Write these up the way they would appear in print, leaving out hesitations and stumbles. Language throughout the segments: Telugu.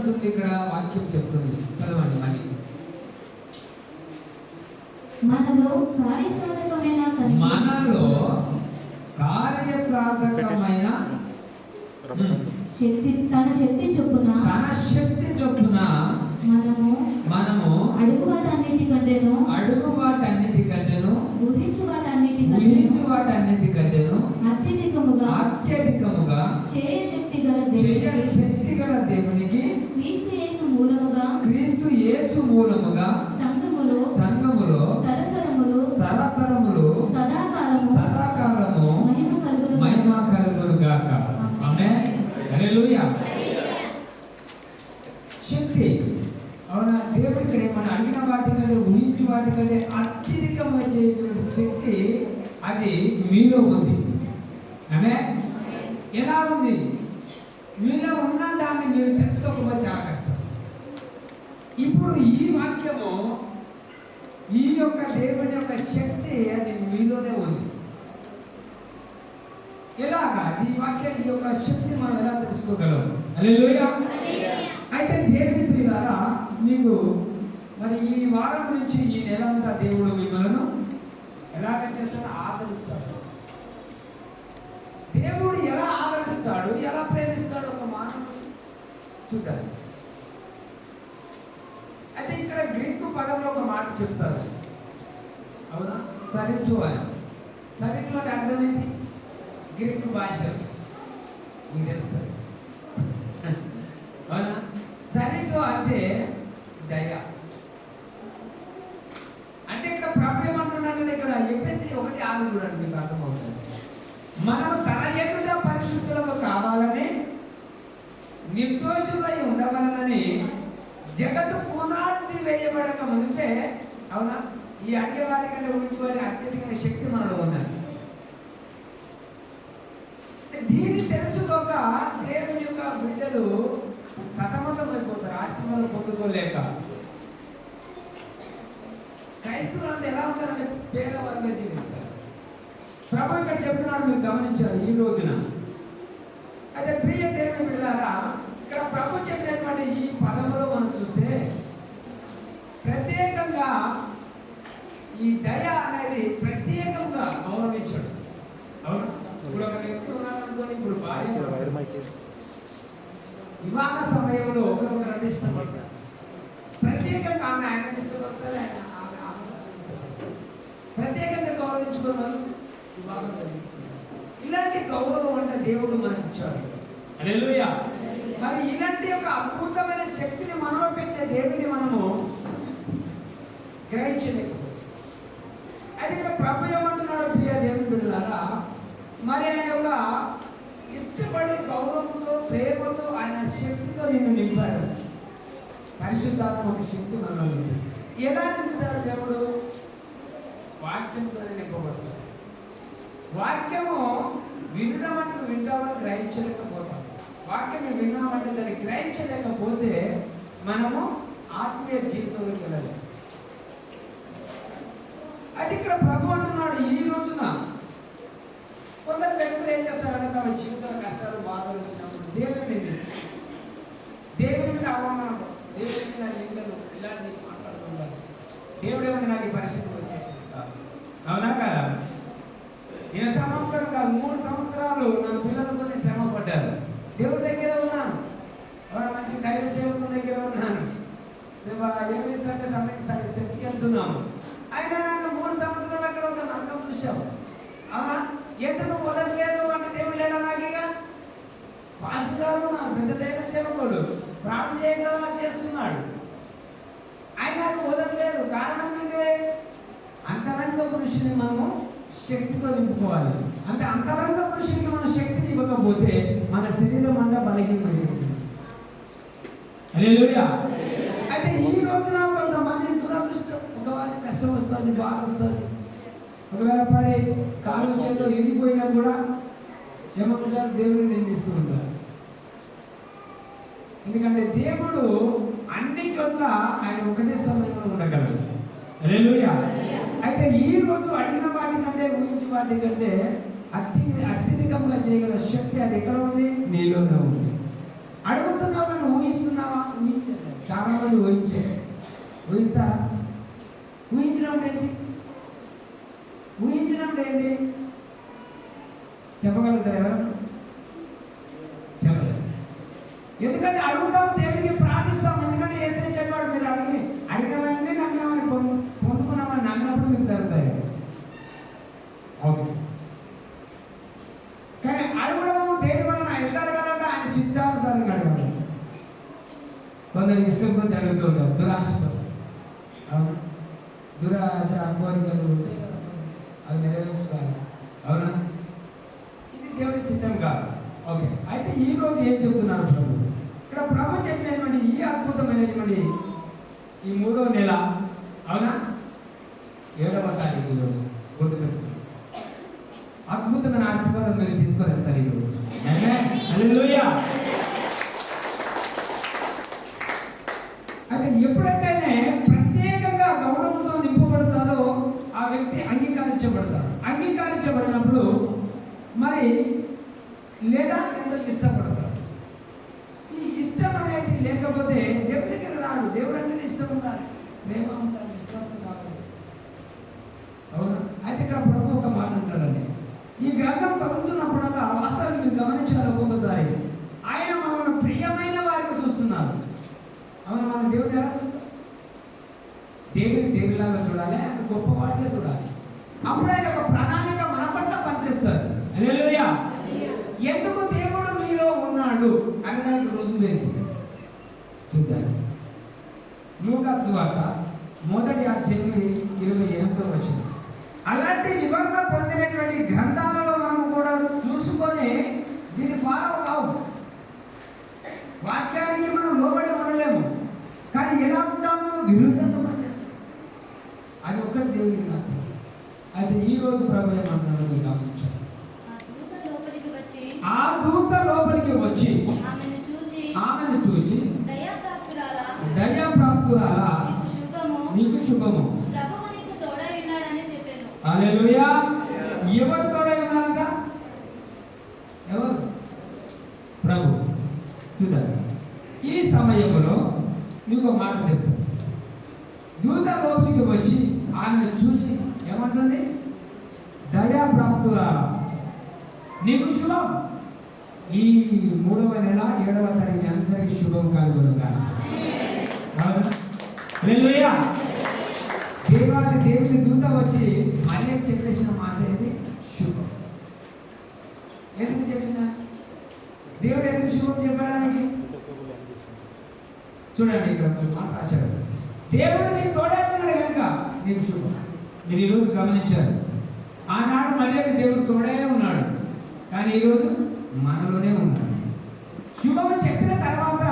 ఏమంటుంది ఇక్కడ వాక్యం చెప్తుంది, చదవండి మళ్ళీ. మనలో కార్యసాధకమైన శక్తి తన శక్తి చొప్పున మనము అడుగు వాటన్నిటికంటేను ఊహించు వాటన్నిటికంటేను అత్యధికముగా చేయ శక్తి గల దేవునికి క్రీస్తు యేసు మూలముగా సంఘములో తరతరములు సదాకాలము మహిమ కలుగును గాక. ఆమేన్. హల్లెలూయా. శక్తి, అవునా? దేవుడు ఇక్కడ మనం అడిగిన వాటికంటే ఊహించు వాటికంటే అత్యధికంగా చేయగలిగిన శక్తి అది మీలో ఉంది. ఆమేన్. ఎలా ఉంది? మీలో ఉన్న దాన్ని మీరు తెలుసుకోకపోతే చాలా కష్టం. ఇప్పుడు ఈ వాక్యము, ఈ యొక్క దేవుని యొక్క శక్తి అది మీలోనే ఉంది. ఎలాగా ఈ వాక్యాన్ని, ఈ యొక్క శక్తి మనం ఎలా తెలుసుకోగలం? హల్లెలూయా. అయితే దేవుని ప్రియులారా, మీకు మరి ఈ వారం నుంచి ఈ నెలంతా దేవుడు మిమ్మల్ని ఎలాగ చేస్తాడో ఆదరిస్తాడు. దేవుడు ఎలా ఆదరిస్తాడు, ఎలా ప్రేమిస్తాడు ఒక మానవుడు చూడాలి. అయితే ఇక్కడ గ్రీకు పదంలో ఒక మాట చెప్తారు, అవునా? సరిటు అని. సరిటు అంటే అర్థం ఏంటి? గ్రీకు భాష మీకు తెలుస్తుంది, అవునా? సరిటు అంటే దయ. అంటే ఇక్కడ ప్రభు ఏమంటున్నాడు, ఇక్కడ ఎఫెసీ 1:6 చూడండి, మీకు అర్థమవుతుంది. మనం తన ఎదుట పరిశుద్ధులకు కావాలని, నిర్దోషులై ఉండవలనని జగత్తు పునాది వేయబడక ముందే, అవునా, ఈ అడిగేవాడి కంటే ఊహించుకోవాలి అత్యధికమైన శక్తి మనలో ఉన్నది. దీన్ని తెలుసుకోక దేవుని యొక్క బిడ్డలు సతమతం అయిపోతారు, ఆశీర్వాదం పొందుకోలేక. క్రైస్తవులంతా ఎలా ఉంటారంటే పేదవాళ్ళగా జీవిస్తారు. ప్రభు ఇక్కడ చెప్తున్నాడు, మీరు గమనించారు ఈ రోజున. అయితే ప్రియ దేవుని బిడ్డలారా, ఇక్కడ ప్రభు చెప్పినటువంటి ఈ పదములో మనం చూస్తే ప్రత్యేకంగా ఈ దయ అనేది ప్రత్యేకంగా గౌరవించాడు. అవును, ఇప్పుడు ఒక వ్యక్తి ఉన్నారనుకోని, ఇప్పుడు భార్య వివాహ సమయంలో ఒకరు ఇష్టపడతారు, ప్రత్యేకంగా ఆమె ఆయన ఇష్టపడతారు, ఆయన ప్రత్యేకంగా గౌరవించుకున్నారు, వివాహం జరిగిస్తున్నారు. ఇలాంటి గౌరవం అంటే దేవుడు మనకి ఇచ్చాడు. హల్లెలూయా. మరి ఇలాంటి ఒక అద్భుతమైన శక్తిని మనలో పెట్టే దేవుని మనము గ్రహించలేకపోతే, అది ఇక్కడ ప్రభు ఏమంటున్నాడు, ప్రియ దేవుని బిడ్డలారా, మరి ఆయన యొక్క ఇష్టపడే గౌరవంతో, ప్రేమతో, ఆయన శక్తితో నిన్ను నింపాడు. పరిశుద్ధాత్మ ఒక శక్తి మనలో ఉంది. ఎలా నింపుతాడు దేవుడు? వాక్యంతోనే నింపబడతాడు. వాక్యము వినడం అంటే వింటామని గ్రహించలేకపోతాం. వాక్యం విన్నామంటే దాన్ని గ్రహించలేకపోతే మనము ఆత్మీయ జీవితంలోకి వెళ్ళాలి. అది ఇక్కడ ప్రభు అంటున్నాడు, ఈ రోజున కొందరు వ్యక్తులు ఏం చేస్తారంటే తమ జీవితంలో కష్టాలు, బాధలు వచ్చినప్పుడు దేవుని నిందిస్తారు, దేవుని మీద అవమానం, దేవుని మీద నిందలు, ఇలాంటి మాట్లాడుతుంటారు. దేవుడు ఏమన్నా నాకు ఈ పరిస్థితి వచ్చేసింది కాదు, అవునా కదా? నేను సంవత్సరం కాదు 3 సంవత్సరాలు నా పిల్లలతో శ్రమ పడ్డాను. దేవుడి దగ్గర ఉన్నాను, మంచి ధైర్య సేవకుల దగ్గర ఉన్నాను, ఏమి సమయం చర్చికి వెళ్తున్నాము. అయినా నాకు 3 సంవత్సరాలు అక్కడ ఒక నరకం చూసాము. అవునా? ఎందుకు వదలలేదు అంటే దేవుడు లేడా నాకు? ఇక పాస్టర్ గారు నా పెద్ద ధైర్య సేవకుడు ప్రార్థన చేయకుండా చేస్తున్నాడు, ఆయన వదలలేదు. కారణం ఏంటంటే అంతరంగ పురుషుని మనము శక్తితో నింపుకోవాలి. అంటే అంతరంగ పురుషునికి మనం శక్తిని ఇవ్వకపోతే మన శరీరం అంతా బలహీనమైపోతుంది. హల్లెలూయా. అయితే ఈ రోజున కొంతమంది దురదృష్టం, ఒకవారి కష్టం వస్తుంది, బాధ వస్తుంది, ఒకవేళ పడి కాలు చేతిలో ఇరిగిపోయినా కూడా ఏమంటారు, దేవుడిని నిందిస్తూ ఉంటారు. ఎందుకంటే దేవుడు అన్ని చోట్ల ఆయన ఒకటే సమయంలో ఉండగలడు. హల్లెలూయా. అయితే ఈ రోజు అడిగిన వాటి కంటే, ఊహించిన వాటి కంటే అత్యధికంగా చేయగల శక్తి అది ఎక్కడ ఉంది? నీలోనే ఉంది. అడుగుతున్నావా, ఊహిస్తున్నావా? చాలా మంది ఊహిస్తారా? ఊహించడం ఏంటి? ఊహించడం ఏంటి? చెప్పగలుగుతారు ఎవరు? చెప్పలేదు. ఎందుకంటే అడుగుతాము, దేవునికి ప్రార్థిస్తాము. ఎందుకంటే యేసయ్య చెప్పాడు, మీరు అడిగినవన్నీ నమ్మినామని పొందుకున్నామని నమ్మినప్పుడు మీకు జరుగుతాయి. ఓకే, కానీ అడగడం దేని వలన? ఎట్లా అడగాలంటే ఆయన చిత్తానుసారంగా అడగాలి. కొందరు ఇష్టం కొద్ది అడుగుతూ ఉంటారు, దురాశ కోసం. అవునా? దురాశ కోరికలు ఉంటాయి కదా, అవి నెరవేర్చుకోవాలి. అవునా? ఇది దేవుడి చిత్తం కాదు. ఓకే, అయితే ఈ రోజు ఏం చెప్తున్నాను ప్రభు? ఇక్కడ ప్రభు చెప్పినటువంటి ఈ అద్భుతమైనటువంటి ఈ 3వ నెల, అవునా, 7వ తారీఖు ఈరోజు గుర్తుపెట్టుకున్నాను. అద్భుతమైన ఆశీర్వాదం మీరు తీసుకొని వెళ్తారు ఈరోజు. హల్లెలూయా. అయితే ఎప్పుడైతే ప్రత్యేకంగా గౌరవంతో నింపబడతారో ఆ వ్యక్తి అంగీకరించబడతారు. అంగీకరించబడినప్పుడు మరి లేదా ఎంతో ఇష్టపడతారు. ఈ ఇష్టం అనేది లేకపోతే దేవుడి దగ్గర రాడు. దేవుడు అంటే ఇష్టం ఉండాలి, ప్రేమ ఉండాలి, విశ్వాసం కావాలి. అవునా? అయితే ఇక్కడ ప్రభు ఒక మాట అంటాడండి. ఈ గ్రంథం చదువుతున్నప్పుడల్లా వాస్తవాన్ని మీరు గమనించాలి. ఒక్కొక్కసారి ఆయన మనల్ని ప్రియమైన వారికి చూస్తున్నారు. అవును, మన దేవుడు ఎలా చూస్తారు? దేవుని దేవుడిలాగా చూడాలి, ఆయన గొప్ప వాటిగా చూడాలి. అప్పుడు ఆయన ఒక ప్రణాళిక మన పట్ల పనిచేస్తారు. హల్లెలూయా. ఎందుకు దేవుడు మీలో ఉన్నాడు అనే దానికి రుజువు ఏంటి చూద్దాం. లూకా సువార్త 1వ అధ్యాయం 28వ వచనం. అలాంటి వివరణ పొందినటువంటి గ్రంథాలలో మనం కూడా చూసుకొని దీన్ని ఫాలో కావు. వాక్యానికి మనం లోబడి ఉండలేము, కానీ ఎలా ఉంటామో విరుద్ధంగా పనిచేస్తాం. అది ఒక్కటి దేవుడికి నచ్చదు. అయితే ఈ రోజు ప్రభు ఏమంటున్నాడు గమనించాలి. ఆ దూత లోపలికి వచ్చి ఆమెను చూచి దయాప్రాప్తురాలా, నీకు శుభము, హల్లెలూయా. ఎవరు తోడై ఉన్నారట? ఎవరు? ప్రభు. చూడండి, ఈ సమయంలో నీకు ఒక మాట చెప్పు. దూత లోపలికి వచ్చి ఆమెను చూసి ఏమంటుంది? దయాప్రాప్తురాలా, నీకు శుభం. ఈ 3వ నెల 7వ తారీఖు అందరికీ శుభం కలుగునుగా. హల్లెలూయా. దేవుని దూత వచ్చి మరియం చెప్పేసిన మాట ఏది? శుభం. ఎందుకు చెప్పిందా? దేవుడు ఎందుకు శుభం చెప్పడానికి? చూడండి, ఇక్కడ మాట రాశాడు. దేవుడు నీకు తోడే ఉన్నాడు కనుక నీకు శుభం. మీరు ఈరోజు గమనించారు, ఆనాడు మరియకి దేవుడు తోడే ఉన్నాడు, కానీ ఈరోజు మనలోనే ఉన్నాడు. శుభము చెప్పిన తర్వాత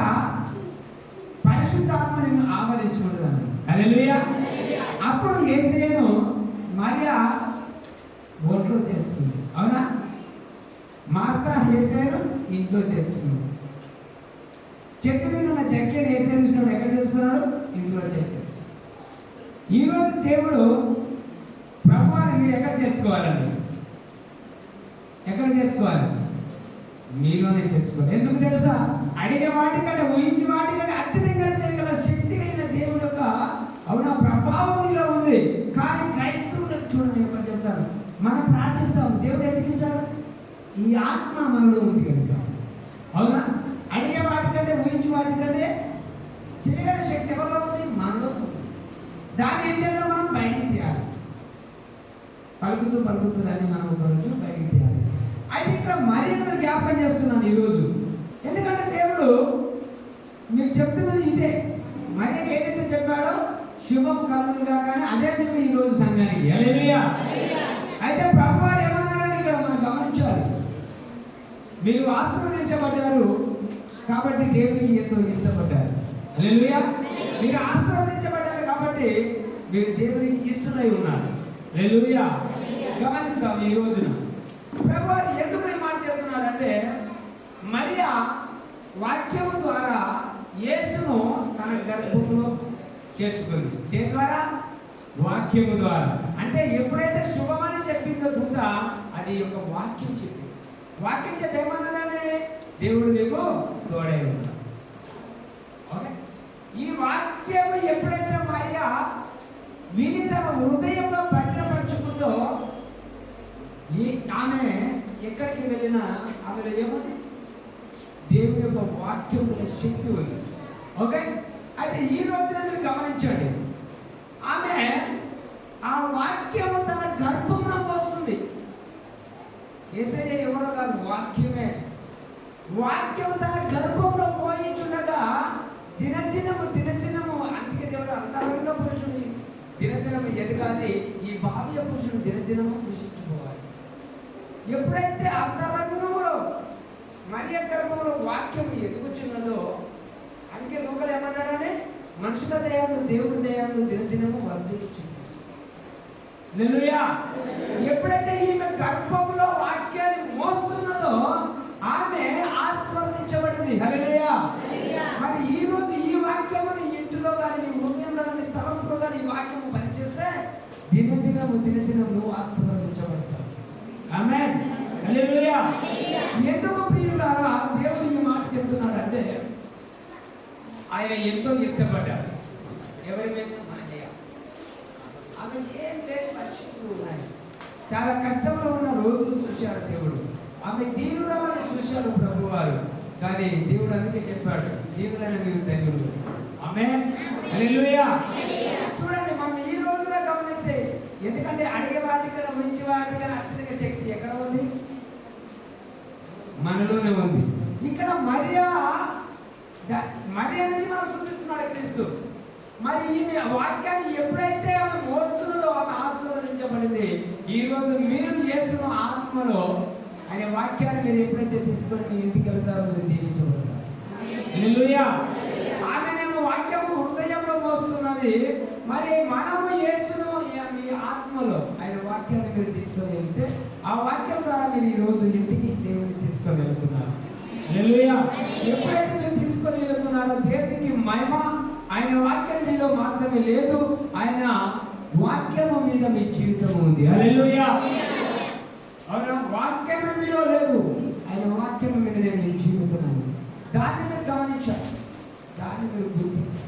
పరిశుద్ధాత్మ నిన్ను ఆవరించుకుంటుందని. హల్లెలూయా. అప్పుడు యేసయ్యను మరియా ఒంట్లో చేర్చుకుంది. అవునా? మార్తా యేసయ్యను ఇంట్లో చేర్చుకుంది. చెట్టు మీద ఉన్న జగ్గిని యేసయ్య చూసినప్పుడు ఎక్కడ చేసుకున్నాడు? ఇంట్లో చేర్చేసి. ఈరోజు దేవుడు ప్రభువాన్ని మీరు ఎక్కడ చేర్చుకోవాలండి? ఎక్కడ చేర్చుకోవాలి? మీలోనే చేర్చుకోవాలి. ఎందుకు తెలుసా? అడిగే వాటికంటే, ఊహించే వాటికంటే అత్యధికంగా చేయగల శక్తి కలిగిన దేవుడు యొక్క అవునా ప్రభావం మీలో ఉంది. కానీ క్రైస్తవులకు చూడండి, ఎవరు చెప్తారు, మనం ప్రార్థిస్తాము, దేవుడు ఎదిగించాడు. ఈ ఆత్మ మనలో ఉంది కనుక. అవునా? అడిగే వాటికంటే, ఊహించే వాటికంటే చేయగల శక్తి ఎవరిలో ఉంది? మనలో ఉంది. దాన్ని ఏం చేయాలి? మనం బయటికి తీయాలి. పలుకుతూ దాన్ని మనం ఒకరోజు బయటికి తీయాలి. అయితే ఇక్కడ మరియను జ్ఞాపకం చేస్తున్నాను ఈరోజు. ఎందుకంటే దేవుడు మీకు చెప్తున్నది ఇదే. మరియకి ఏదైతే చెప్పాడో శుభం కలుగునుగా, కానీ అదే మీకు ఈరోజు సంఘానికి. హల్లెలూయా. అయితే ప్రభువారు ఏమన్నాడని ఇక్కడ మనం గమనించాలి. మీరు ఆశీర్వదించబడ్డారు కాబట్టి దేవునికి ఎంతో ఇష్టపడ్డారు. హల్లెలూయా. మీరు ఆశీర్వదించబడ్డారు కాబట్టి మీరు దేవునికి ఇష్టమై ఉన్నారు. హల్లెలూయా. గమనిస్తాం ఈ రోజున ప్రభువారు ఎందుకు ఈ మాట చెప్తున్నారంటే, మరియా వాక్యము ద్వారా యేసును తన గర్భంలో చేర్చుకుంది. దేని ద్వారా? వాక్యము ద్వారా. అంటే ఎప్పుడైతే శుభమని చెప్పిందో దూత, అది ఒక వాక్యం చెప్పింది. వాక్యం చెప్పి ఏమన్నదండి? దేవుడు నీకు తోడై ఉన్నాడు. ఓకే, ఈ ఎక్కడికి వెళ్ళినా ఆమెలో ఏముంది? దేవుని యొక్క వాక్యముల శక్తి ఉంది. ఓకే, అయితే ఈ రోజున మీరు గమనించండి, ఆమె ఆ వాక్యము తన గర్భంలో వస్తుంది. యేసయ్య ఎవరో కాదు, వాక్యమే. వాక్యము తన గర్భంలో పోయించుండగా దినదినము అందుకే దేవుడు అంతరంగ పురుషుని దినదినము ఎదగాలి, ఈ బాహ్య పురుషుడు దినదినము కృషించుకోవాలి. ఎప్పుడైతే అంతరంగంలో మరియ గర్భంలో వాక్యం ఎదుగుచున్నదో, అందుకే లోకలు ఏమన్నాడని, మనుషుల దయాలు దేవుడి దయాలు దినదినము వర్ధించుచుంది. హల్లెలూయా. ఎప్పుడైతే ఈమె గర్భంలో వాక్యాన్ని మోస్తున్నదో ఆమె ఆశీర్వదించబడింది. హల్లెలూయా. మరి ఈ రోజు ఈ వాక్యముని ఇంటిలో కానీ హృదయంలో కానీ తలంపులో కానీ ఈ వాక్యము పనిచేస్తే దినదినము నువ్వు ఆశీర్వదించబడతావు. ఆమేన్. హల్లెలూయా. ఎందుకు ప్రియులారా దేవుడు ఈ మాట చెప్తున్నాడంటే, ఆయన ఎంతో ఇష్టపడ్డాడు. ఎవరి మీద? ఆమె ఏం లేదు, పరిస్థితులు ఉన్నాయి, చాలా కష్టంలో ఉన్న రోజులు చూశాడు దేవుడు. ఆమె దీనురాలను చూశాడు ప్రభువారు. కానీ దేవుడు అందుకే చెప్పాడు, దీనులైన మీరు ధన్యులు. ఆమేన్. హల్లెలూయా. చూడండి, మనం ఈ రోజున గమనిస్తే, ఎందుకంటే అడిగే వాటికన్నా మంచి వాటికన్నా అత్యధిక శక్తి ఎక్కడ ఉంది? మనలోనే ఉంది. ఇక్కడ మరియా నుంచి మనం చూపిస్తున్నాడు క్రీస్తు. మరి ఈమె వాక్యాన్ని ఎప్పుడైతే ఆమె మోస్తున్నదో ఆమె ఆశీర్వదించబడింది. ఈ రోజు మీరు యేసును ఆత్మలో ఆయన వాక్యాన్ని మీరు ఎప్పుడైతే తీసుకొని మీ ఇంటికి వెళ్తారో మీరు దీవించబడతారు. హల్లెలూయా. ఆమెనేమో వాక్యము హృదయంలో మోస్తున్నది. మరి మనము యేసును మీ ఆత్మలో ఆయన వాక్యాన్ని మీరు తీసుకొని వెళ్తే ఆ వాక్యం ద్వారా మీరు ఈ రోజు ఇంటికి దేవుని తీసుకొని వెళ్తున్నారు. హల్లెలూయా. ఎప్పుడైతే మీరు తీసుకొని వెళ్తున్నారో దేవునికి మహిమ. ఆయన వాక్యం మీలో మాత్రమే లేదు, ఆయన వాక్యము మీద మీ జీవితం ఉంది. హల్లెలూయా. అవునా? వాక్యము మీలో లేదు, ఆయన వాక్యం మీదనే మీ జీవితం ఉంది. దాన్ని మీరు గమనించాలి, దాన్ని మీరు గుర్తించాలి.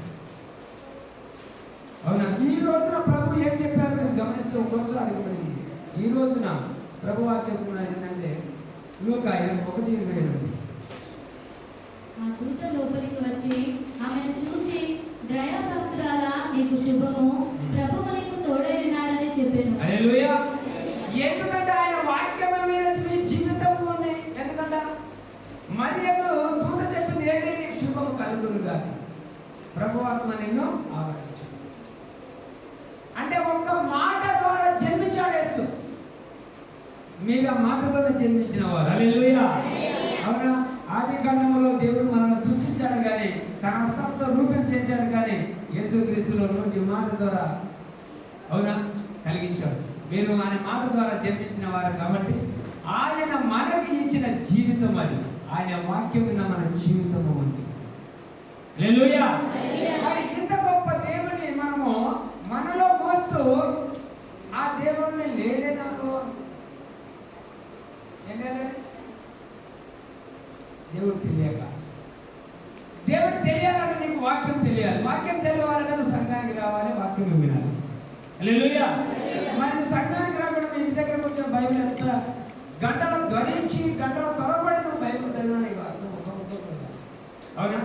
అవునా? ఈ రోజున ప్రభు ఏం చెప్పారు మీరు గమనిస్తూ ఒకరోజు అడిగిపోయింది. ఈ రోజున ప్రభు వారు చెప్తున్నారు ఏంటంటే, లూకా 1:28. ఆ దూత లోపలికి వచ్చి ఆమెను చూసి, దయాప్రాప్తురాలా, నీకు శుభము, ప్రభువు నీకు తోడై ఉన్నాడని చెప్పాను. హల్లెలూయా. ఎందుకంటే ఆయన వాక్యం మీద మీ జీవితం ఉంది. ఎందుకంటే మరియకు దూత చెప్పింది ఏంటి? నీకు శుభము కలుగునుగా, ప్రభు ఆత్మ నిన్ను ఆవరించు. అంటే ఒక్క మాట ద్వారా జన్మించాడు యేసు. మీరు ఆ మాటలోనే జన్మించిన వారు. హల్లెలూయా. అవునా? ఆది కాండములో దేవుడు మనల్ని సృష్టించాడు కానీ తన హస్తంతో రూపం చేశాడు, కానీ యేసుక్రీస్తులో నుంచి మాట ద్వారా, అవునా, కలిగించాడు. మీరు ఆయన మాట ద్వారా జన్మించిన వారు కాబట్టి ఆయన మనకి ఇచ్చిన జీవితం అది. ఆయన వాక్యం మీద మన జీవితం ఉంది. హల్లెలూయా. మరి ఇంత గొప్ప దేవుని మనము మనలో మోస్తూ ఆ దేవుడిని లేడే నాకు ఏంటంటే దేవుడు తెలియక, దేవుడు తెలియాలంటే నీకు వాక్యం తెలియాలి. వాక్యం తెలియాలంటే నువ్వు సంఘానికి రావాలి, వాక్యం వినాలి. హల్లెలూయా. మరి నువ్వు సంఘానికి రాకుండా మీ ఇంటి దగ్గర కొంచెం బైబిల్ ఎంత గంటలు ధ్వనించి గంటల త్వరపడి నువ్వు బైబిల్ చదివినా నీకు అర్థం అవునా?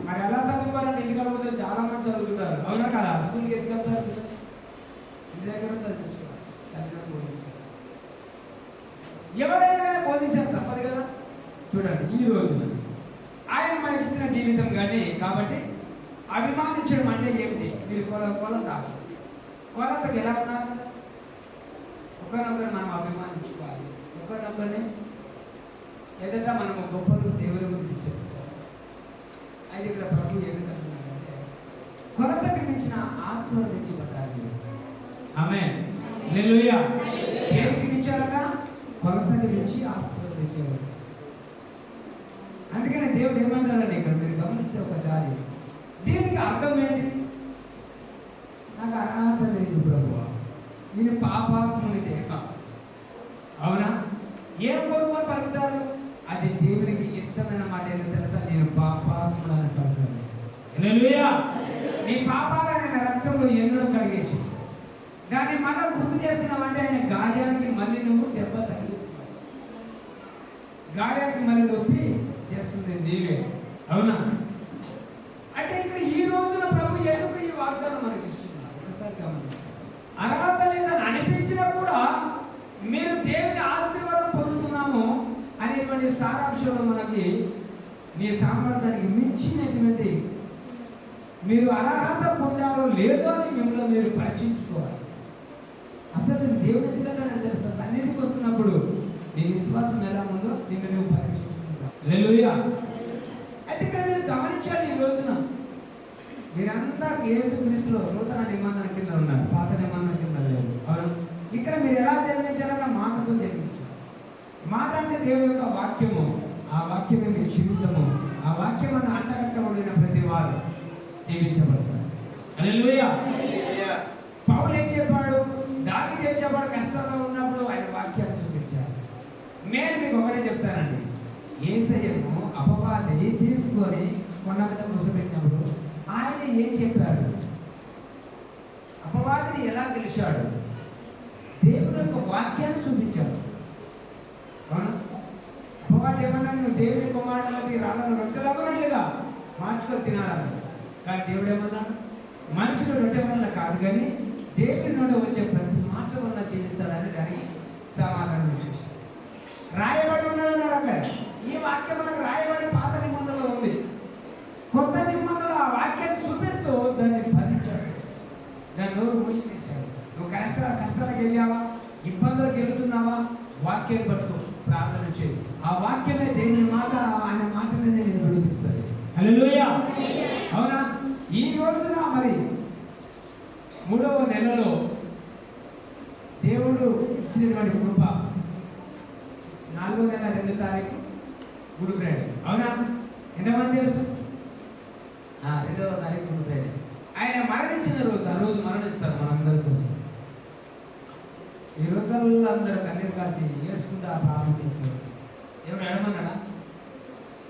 మరి ఎలా చదువుకోవాలంటే ఇంటికాడ కోసం చాలా మంది చదువుకుంటారు. అవునా కదా? స్కూల్కి ఎందుకు వెళ్తారు? ఇంటి దగ్గర చదివించుకోవాలి. ఎవరైనా బోధించారు తప్పదు కదా. చూడండి, ఈ రోజున ఆయన మనకి ఇచ్చిన జీవితం కానీ కాబట్టి అభిమానించడం అంటే ఏమిటి? మీరు కొలత కొలతకు ఎలా ఉన్నారు? ఒకరినొకరు మనం అభిమానించుకోవాలి. ఒకరినొకరిని ఎదుట మనం గొప్పలు దేవుని గురించి చెప్పుకోవాలి. అయితే ఇక్కడ ప్రభు ఎందుకంటున్నాడంటే కొలతకి మించిన ఆశీర్వదించబడ్డారు. ఆమేన్. హల్లెలూయా. దేనికి మించారట? కొలతకి మించి ఆశీర్వదించబడ్డారు. అందుకని దేవుడు ఏమంటాడని ఇక్కడ మీరు గమనిస్తే ఒకసారి దీనికి అర్థం ఏంటి? నాకు అర్హత లేదు ప్రభువా, నేను పాపాత్ముని దేహ. అవునా? ఏం కోరుకొని పలుకుతారు? అది దేవునికి ఇష్టమైన మాట ఏదో తెలుసా? నేను పాపాత్ముడు అని పలుకుతాను. హల్లెలూయా. నీ పాపాలను రక్తంలో ఎన్నడూ కడిగేసి దాన్ని మనం గుర్తు చేసినామంటే ఆయన గాయానికి మళ్ళీ నువ్వు దెబ్బ తగిలిస్తున్నావు. గాయానికి మళ్ళీ నొప్పి చేస్తుంది నీవే. అవునా? అంటే ఇక్కడ ఈ రోజున ప్రభు ఎందుకు ఈ వాగ్దానం మనకి ఇస్తున్నారు? ఒకసారి గమనించండి. అర్హత లేదని అనిపించినా కూడా మీరు దేవుని ఆశీర్వాదం పొందుతున్నాము అనేటువంటి సారాంశంలో మనకి నీ సామర్థ్యానికి మించినటువంటి మీరు అర్హత పొందారో లేదో అని మిమ్మల్ని మీరు పరీక్షించుకోవాలి. అసలు దేవుని ఎందుకంటే తెలుసా, సన్నిధికి వస్తున్నప్పుడు నీ విశ్వాసం ఎలా ఉందో నిన్ను నువ్వు పరీక్షించుకుంటావు. హల్లెలూయా. అయితే ఇక్కడ మీరు గమనించాలి, ఈ రోజున మీరంతా యేసుక్రీస్తులో నూతన నిబంధన కింద ఉన్నారు, పాత నిబంధన కింద లేదు. అవును. ఇక్కడ మీరు ఎలా జన్మించారన్న మాటతో జన్మించారు. మాట అంటే దేవుని యొక్క వాక్యము, ఆ వాక్యమే మీ జీవితము. ఆ వాక్యమును అంటగట్టబడిన ప్రతి వారు జీవించబడతారు. హల్లెలూయా. పౌలు ఏం చెప్పాడు? దావీదు ఏం చెప్పాడు? కష్టాల్లో ఉన్నప్పుడు ఆయన వాక్యాన్ని చూపించారు. నేను మీకు ఒకటే చెప్తానండి, యేసయ్యను అపవాది తీసుకొని కొండ మీద కూర్చోబెట్టినప్పుడు ఆయన ఏం చెప్పాడు? అపవాదిని ఎలా గెలిచాడు? దేవుని యొక్క వాక్యాన్ని చూపించాడు. అవునా? అపవాది ఏమన్నా నువ్వు దేవుని కుమారులకి రాళ్ళను రొట్టెలవ్వనట్లుగా మార్చుకొని తినాలని. కానీ దేవుడు ఏమన్నాడు? మనుషులు రొట్టె వల్ల కాదు కానీ దేవుని నుండి వచ్చే ప్రతి మాట వల్ల జీవిస్తాడని దానికి సమాధానం చేశాడు. రాయబడి ఉన్నదన్నాడు అక్కడ. ఈ వాక్యం మనకు రాయబడి పాత నిబంధనలో ఉంది. కొత్త నిబంధనలో ఆ వాక్యాన్ని చూపిస్తూ దాన్ని భరించాడు, దాన్ని నోరు మూయించేశాడు. నువ్వు కష్టాలకు వెళ్ళావా, ఇబ్బందులకు వెళుతున్నావా, వాక్యాన్ని పట్టుకో, ప్రార్థన చేయి. ఆ వాక్యమే దేవుని మాట, ఆయన మాటనే నేను విడిపిస్తుంది. హల్లెలూయా. అవునా? ఈ రోజున మరి 3వ నెలలో దేవుడు ఇచ్చినటువంటి కృప, 4వ నెల 2వ తారీఖు గుడ్ ఫ్రైడే. అవునా? ఎంతమంది తెలుసు? 2వ తారీఖు గుడ్ ఫ్రైడే. ఆయన మరణించిన రోజు, ఆ రోజు మరణిస్తారు మనందరి కోసం. ఈ రోజుల్లో అందరూ కన్నీరు కాల్చి ఏడ్చుకుంటూ ప్రార్థన చేస్తున్నారు. ఎవరు ఏడమన్నాడా?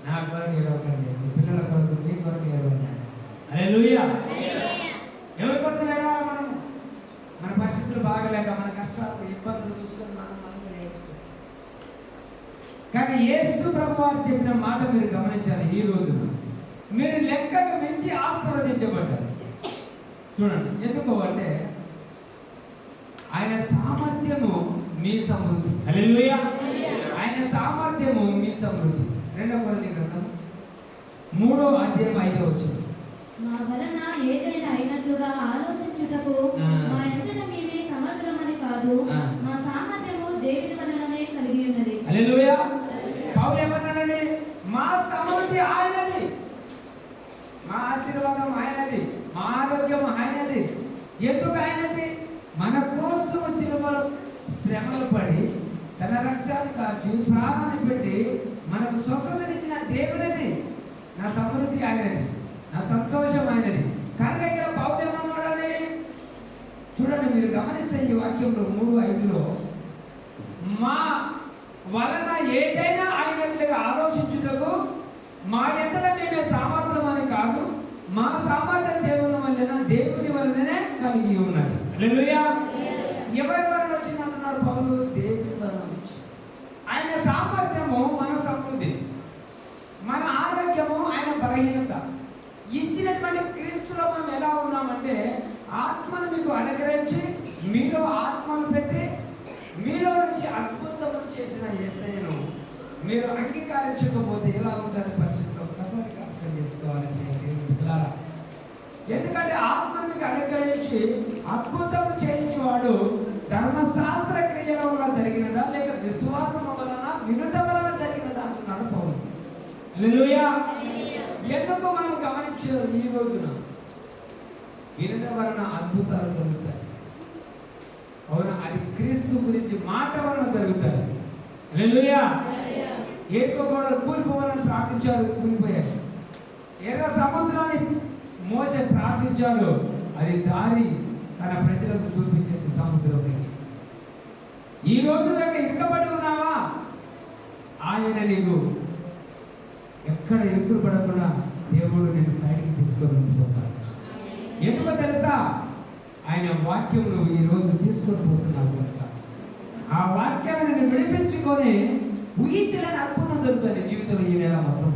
నా కొరకు ఏడవకండి, మీ పిల్లల కొరకు, మీ కొరకు ఏడవన్నాడు. హల్లెలూయా. ఎవరి కోసం ఏడవాలి? మనం మన పరిస్థితులు బాగలేక, మన కష్టాలు ఇబ్బందులు చూసుకొని మనం నేర్చుకోవాలి. కానీ యేసు ప్రభు వారు చెప్పిన మాట మీరు గమనించాలి. ఈ రోజు మీరు లెక్కకు మించి ఆశీర్వదించబడ్డారు. చూడండి, ఎందుకు అంటే ఆయన సామర్థ్యము మీ సమృద్ధి. హల్లెలూయా. ఆయన సామర్థ్యము మీ సమృద్ధి. 2వ కొరింథీ గ్రంథం 3వ అధ్యాయం 5వ వచనం. మా వలన ఏదైనా అయినట్లుగా ఆలోచించుటకు మా ఎంతట మేమే సమర్థులమని కాదు, మా సామర్థ్యము దేవుని వలననే కలిగి ఉన్నది. హల్లెలూయా. పౌలు ఏమన్నాడండి? మా సమృద్ధి ఆయనది, మా ఆశీర్వాదం ఆయనది, మా ఆరోగ్యం ఆయనది. ఎందుకు ఆయనది? మన కోసం సిలువలో శ్రమలు పడి తన రక్తాన్ని కాచి ప్రాణాన్ని పెట్టి మనకు స్వస్థతనిచ్చిన దేవునిది. నా సమృద్ధి ఆయనది, నా సంతోషం ఆయనది. కనుక ఇక్కడ పౌలు ఏమన్నాడని చూడండి, మీరు గమనిస్తే ఈ వాక్యంలో 3:5లో మా వలన ఏదైనా అయినట్లుగా ఆలోచించుటకు మా ఎంతట మేమే సామర్థ్యమని కాదు, మా సామర్థ్యం దేవుని వలననే కలిగి ఉన్నది. హల్లెలూయా. ఎవరి వలన వచ్చింది అంటున్నారు పౌలు? దేవుని వలన వచ్చింది. ఆయన సామర్థ్యము మన సమృద్ధి, మన ఆరోగ్యము ఆయన బలహీనత. ఇచ్చినటువంటి క్రీస్తులో మనం ఎలా ఉన్నామంటే, ఆత్మను మీకు అనుగ్రహించి మీలో ఆత్మను పెట్టి మీలో నుంచి అద్భుతములు చేసిన యేసయ్యను మీరు అంగీకరించకపోతే ఎలా ఉంటుంది పరిస్థితి? ఒక్కసారి అర్థం చేసుకోవాలంటే ఎందుకంటే ఆత్మను మీకు అనుగ్రహించి అద్భుతములు చేయించేవాడు ధర్మశాస్త్ర క్రియల వల్ల జరిగినదా లేక విశ్వాసం వలన వినుట వలన జరిగినదా అంటున్నాడు పౌలు. హల్లెలూయా. ఎందుకు మనం గమనించారు? ఈ రోజున వినుట వలన అద్భుతాలు జరుగుతాయి. అవునా? అది క్రీస్తు గురించి మాట వలన జరుగుతాయి. హల్లెలూయా. ఏకో గోడలు కూలిపోవాలని ప్రార్థించాడు, కూలిపోయాడు. ఎర్ర సముద్రాన్ని మోసే ప్రార్థించాడు, అది దారి తన ప్రజలకు చూపించేది సముద్రంలోకి. ఈ రోజు మేము ఇరుకబడి ఉన్నావా? ఆయన నీకు ఎక్కడ ఎదురు పడకుండా దేవుడు నేను బయటికి తీసుకొని పోతాడు. ఎందుకో తెలుసా? ఆయన వాక్యం నువ్వు ఈరోజు తీసుకొని పోతున్నావు కనుక ఆ వాక్యాన్ని నేను విడిపించుకొని ఊహించలేని అద్భుతం జరుగుతుంది జీవితంలో ఈ నెల మొత్తం.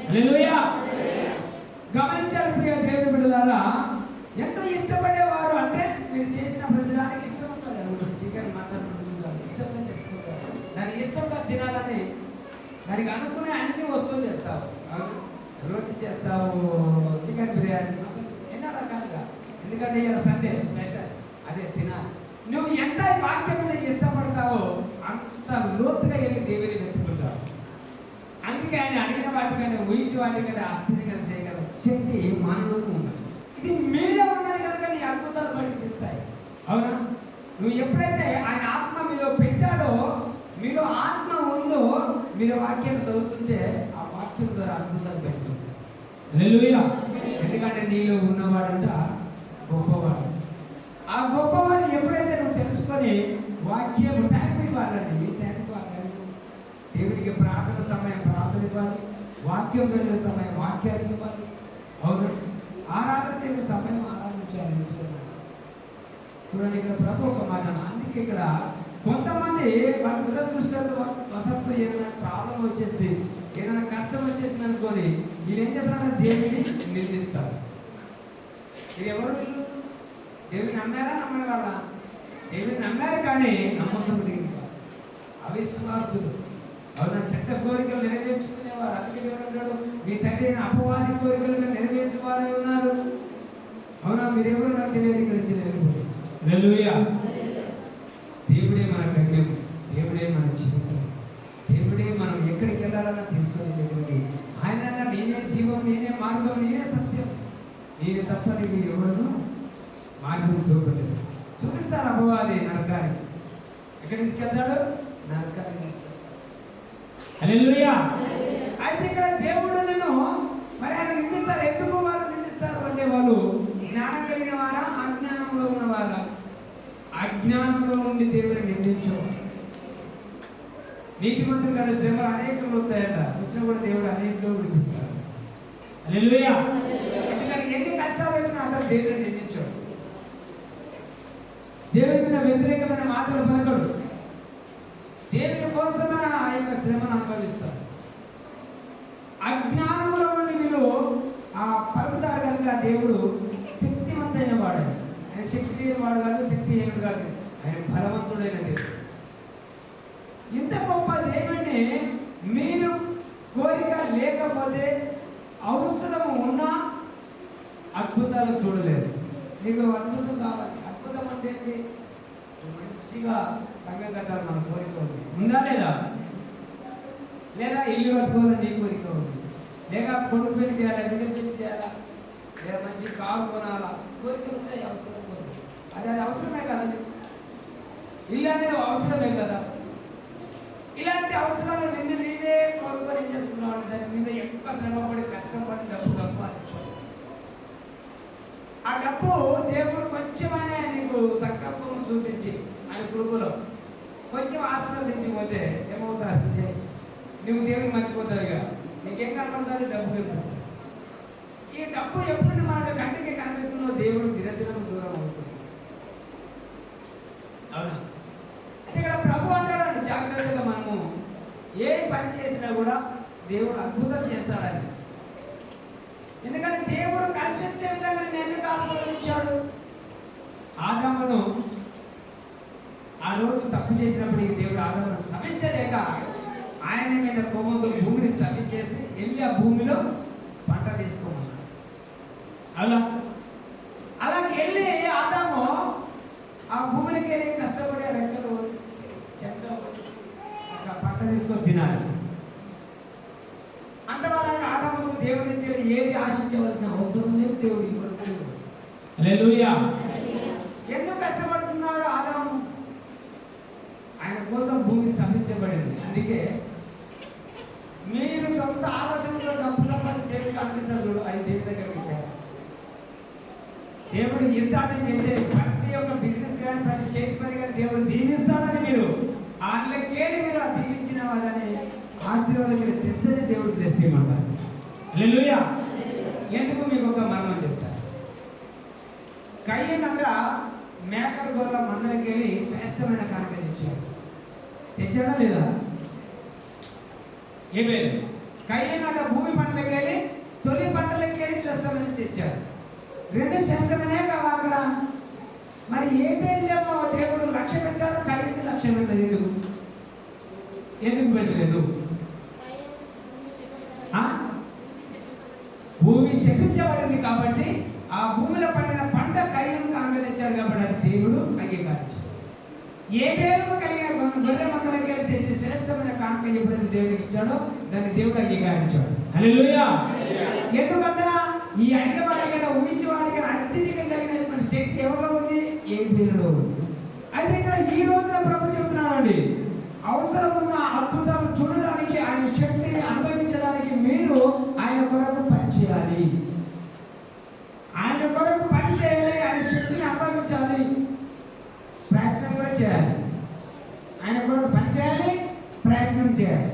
హల్లెలూయా. గమనించాలి ప్రియ దేవుని బిడ్డలారా, ఎంతో ఇష్టపడేవారు అంటే మీరు చేసిన ప్రతిదానికి ఇష్టపడతారు. చికెన్ మటన్ ఇష్టంగా తెచ్చుకుంటారు, దానికి ఇష్టంగా తినాలని దానికి అనుకునే అన్ని వస్తువులు చేస్తావు. రోటీ చేస్తావు, చికెన్ బిర్యానీ, ఎన్నో రకాలుగా. ఎందుకంటే ఇలా సండే స్పెషల్ అదే తినాలి. నువ్వు ఎంత వాక్యం మీద ఇష్టపడతావో అంత లోతుగా వెళ్ళి దేవుని వెతుకుంటావు. అందుకే ఆయన అడిగిన వాటికంటే ఊహించి వాటికంటే అత్యంతంగా చేయగల శక్తి మానవులకు ఉన్నది. ఇది మీలో ఉన్నది కనుక నీ అద్భుతాలు బయటకిస్తాయి. అవునా? నువ్వు ఎప్పుడైతే ఆయన ఆత్మ మీలో పెట్టాడో, మీలో ఆత్మ ఉందో, మీరు వాక్యాన్ని చదువుతుంటే ఆ వాక్యం ద్వారా అద్భుతాలు బయటకిస్తాయి. హల్లెలూయా. ఎందుకంటే నీలో ఉన్నవాడంట గొప్పవాడు. ఆ గొప్పవాడిని ఎప్పుడైతే నువ్వు తెలుసుకొని వాక్యం టైం ఇవ్వాలండి, టైం ఇవ్వాలి. దేవుడికి ప్రార్థన సమయం ప్రార్థన ఇవ్వాలి, వాక్యం చదివే సమయం వాక్యానికి ఇవ్వాలి. అవును, ఆరాధన చేసే సమయం ఆరాధించాలి. చూడండి, ఇక్కడ ప్రభు ఒక మాట. అందుకే ఇక్కడ కొంతమంది వాళ్ళ దురదృష్టాలు వసత్తు ఏదైనా ప్రాబ్లం వచ్చేసి ఏదైనా కష్టం వచ్చేసింది అనుకొని వీళ్ళు ఏం చేస్తారంటే దేవుడిని నిందిస్తారు. ఇది ఎవరు? వీళ్ళు దేవుని నమ్మారా నమ్మని వాళ్ళ? దేవుని నమ్మారు కానీ నమ్మకం లేదు. అవిశ్వాసులు. అవునా? చెడ్డ కోరికలు నెరవేర్చుకునేవారు. అందుకే దేవుడు అంటాడు, మీ తండ్రి అపవాది కోరికలుగా నెరవేర్చువారే ఉన్నారు. అవునా? మీరెవరు నాకు తెలియదు, ఇక్కడ నుంచి వెళ్ళిపోతుంది. హల్లెలూయా. దేవుడే మన గమ్యం, దేవుడే మన జీవితం, దేవుడే మనం ఎక్కడికి వెళ్ళాలన్నా తీసుకొని దేవుడికి. ఆయన నేనే జీవం, నేనే మార్గం, నేనే సత్యం, నేనే తప్ప నీకు ఎవరు మార్గం చూపలేదు. చూపిస్తాను అపవాది నరకానికి. ఎక్కడ తీసుకెళ్తాడు? నరకానికి తీసుకెళ్తాడు. హల్లెలూయా. అయితే ఇక్కడ దేవుడు నిన్ను మరి ఆయన నిందిస్తారు. ఎందుకు వారు నిందిస్తారు అంటే వాళ్ళు జ్ఞానం కలిగిన వారా, అజ్ఞానంలో ఉన్నవారా? అజ్ఞానంలో ఉండి దేవుడిని నిందించు. నీతిమంతులు కానీ శ్రమలు అనేకలు వస్తాయట, వచ్చిన కూడా దేవుడు అనేకలో విడిపిస్తాడు. హల్లెలూయా. ఎందుకంటే ఎన్ని కష్టాలు వచ్చినా అతను దేవుడిని నిందించాడు. దేవుని మీద వ్యతిరేకమైన మాటలు పలకడు. దేవుని కోసమైన ఆ యొక్క శ్రమను అనుభవిస్తాడు. అజ్ఞానంలో ఉండి మీరు ఆ పలుకుతారు కనుక దేవుడు శక్తివంతైన వాడు. ఆయన శక్తి లేని వాడు కాదు, శక్తిహీనుడు కాదు, ఆయన బలవంతుడైన దేవుడు. ఇంత గొప్ప దేవుడిని మీరు కోరిక లేకపోతే, అవసరం ఉన్నా అద్భుతాలు చూడలేదు. నీకు అద్భుతం కావాలి. అద్భుతం అంటే ఏంటి? మంచిగా సంఘం కట్టాలి, మన కోరిక ఉంది. ఉందా లేదా? లేదా ఇల్లు కట్టుకోవాలని నీ కోరిక ఉంది, లేక కొడుకు పెళ్లి చేయాలా, బిడ్డ పెళ్లి చేయాలా, లేదా మంచి కారు కొనాలా, కోరికలు ఉంటాయి. అవసరం కోరిక అది అవసరమే కదండి. ఇల్లు అనేది అవసరమే కదా. ఇలాంటి అవసరాలు నిన్ను నీవే కోరుకొని ఏం చేసుకున్నావు అంటే దాని మీద ఎక్కువ శ్రమపడి కష్టపడి డబ్బు సంపాదించాలి. ఆ డబ్బు దేవుడు కొంచెమైనా నీకు సంకల్పం చూపించి ఆయన కృపలో కొంచెం ఆశీర్వదించి పోతే ఏమవుతారంటే నువ్వు దేవుని మర్చిపోతావు. ఇక నీకేం కనపడుతుంది? డబ్బు కనిపిస్తుంది. ఈ డబ్బు ఎప్పుడు మనకు కంటికి కనిపిస్తుందో దేవుడు దినదినం దూరం అవుతుంది. అవునా? ఇక్కడ ప్రభు అంటాడు, జాగ్రత్తగా మనము ఏ పని చేసినా కూడా దేవుడు అద్భుతం చేస్తాడని. ఎందుకంటే దేవుడు కలిసి వచ్చే విధంగా నేను ఎందుకు ఆశీర్వదించాడు? ఆదామును ఆ రోజు తప్పు చేసినప్పుడు దేవుడు ఆదామును శపించలేక ఆయన మీద కోపంతో భూమిని శపించేసి వెళ్ళి ఆ భూమిలో పంట తీసుకోమన్నాడు. అలాగే వెళ్ళి ఆదాము ఆ భూమికి వెళ్ళి కష్టపడే రెక్కలు చెక్క అక్కడ పంట తీసుకొని తినాలి. అంతవరకు ఆదాముకు దేవుడి నుంచి ఏది ఆశించవలసిన అవసరం లేదు. దేవుడు ఇప్పుడు హల్లెలూయా. ఎందుకు కష్టపడుతున్నాడు ఆదాము? ఆయన కోసం భూమి శపించబడింది. అందుకే మీరు సొంత ఆలోచనలో డబ్బు సంపాదించి దేవుడికి అనిపిస్తారు చూడు, అది దేవుడి దగ్గరికి ఇచ్చారు. దేవుడు ఇస్తాడని చేసే ప్రతి ఒక్క బిజినెస్ కానీ ప్రతి చేతి పని కానీ దేవుడు దీవిస్తాడని మీరు వాళ్ళకేది మీరు దీవించిన వాళ్ళని ఆశీర్వాదం మీరు తెస్తేనే దేవుడు బ్లెస్ చేయమంటారు. హల్లెలూయా. ఎందుకు మీకు ఒక మర్మం చెప్తారు. కయ్యనంట మేకల గొర్రెల మందరికి వెళ్ళి శ్రేష్టమైన కానుక తెచ్చాడు. తెచ్చాడా లేదా? హేబెలు. కయ్యనంట భూమి పంటలకు వెళ్ళి తొలి పంటలకు వెళ్ళి శ్రేష్టమైన తెచ్చాడు. రెండు శ్రేష్టమైనే కావా అక్కడ? మరి హేబెలేమో దేవుడు లక్ష్య పెట్టాడు, కయ్యని లక్ష్య పెట్టలేదు. ఎందుకు పెట్టలేదు? భూమి శపించబడింది కాబట్టి ఆ భూమిలో పండిన పంట కయ్యను కాంగలించాడు కాబట్టి అది దేవుడు అంగీకరించాడు. ఏ పేరు కలిగిన గొర్రె మందలకి తెచ్చి శ్రేష్టమైన కానుక ఎప్పుడైతే దేవుడికి ఇచ్చాడో దాన్ని దేవుడు అంగీకరించాడు. హల్లెలూయా. ఎందుకంటే ఈ అడిగిన వాడికైనా ఊహించే వాడికైనా అత్యధికంగా కలిగినటువంటి శక్తి ఎవరిలో ఉంది? ఏ పేరులో ఉంది. అయితే ఇక్కడ ఈ రోజున ప్రభు చెప్తున్నానండి, అవసరం ఉన్న అద్భుతాలు చూడడానికి, ఆయన శక్తిని అనుభవించడానికి మీరు ఆయన కొరకు పనిచేయాలి. ఆయన కొరకు పని చేయాలి, ఆయన శక్తిని అనుభవించాలి, ప్రయత్నం కూడా చేయాలి. ఆయన కొరకు పని చేయాలి, ప్రయత్నం చేయాలి.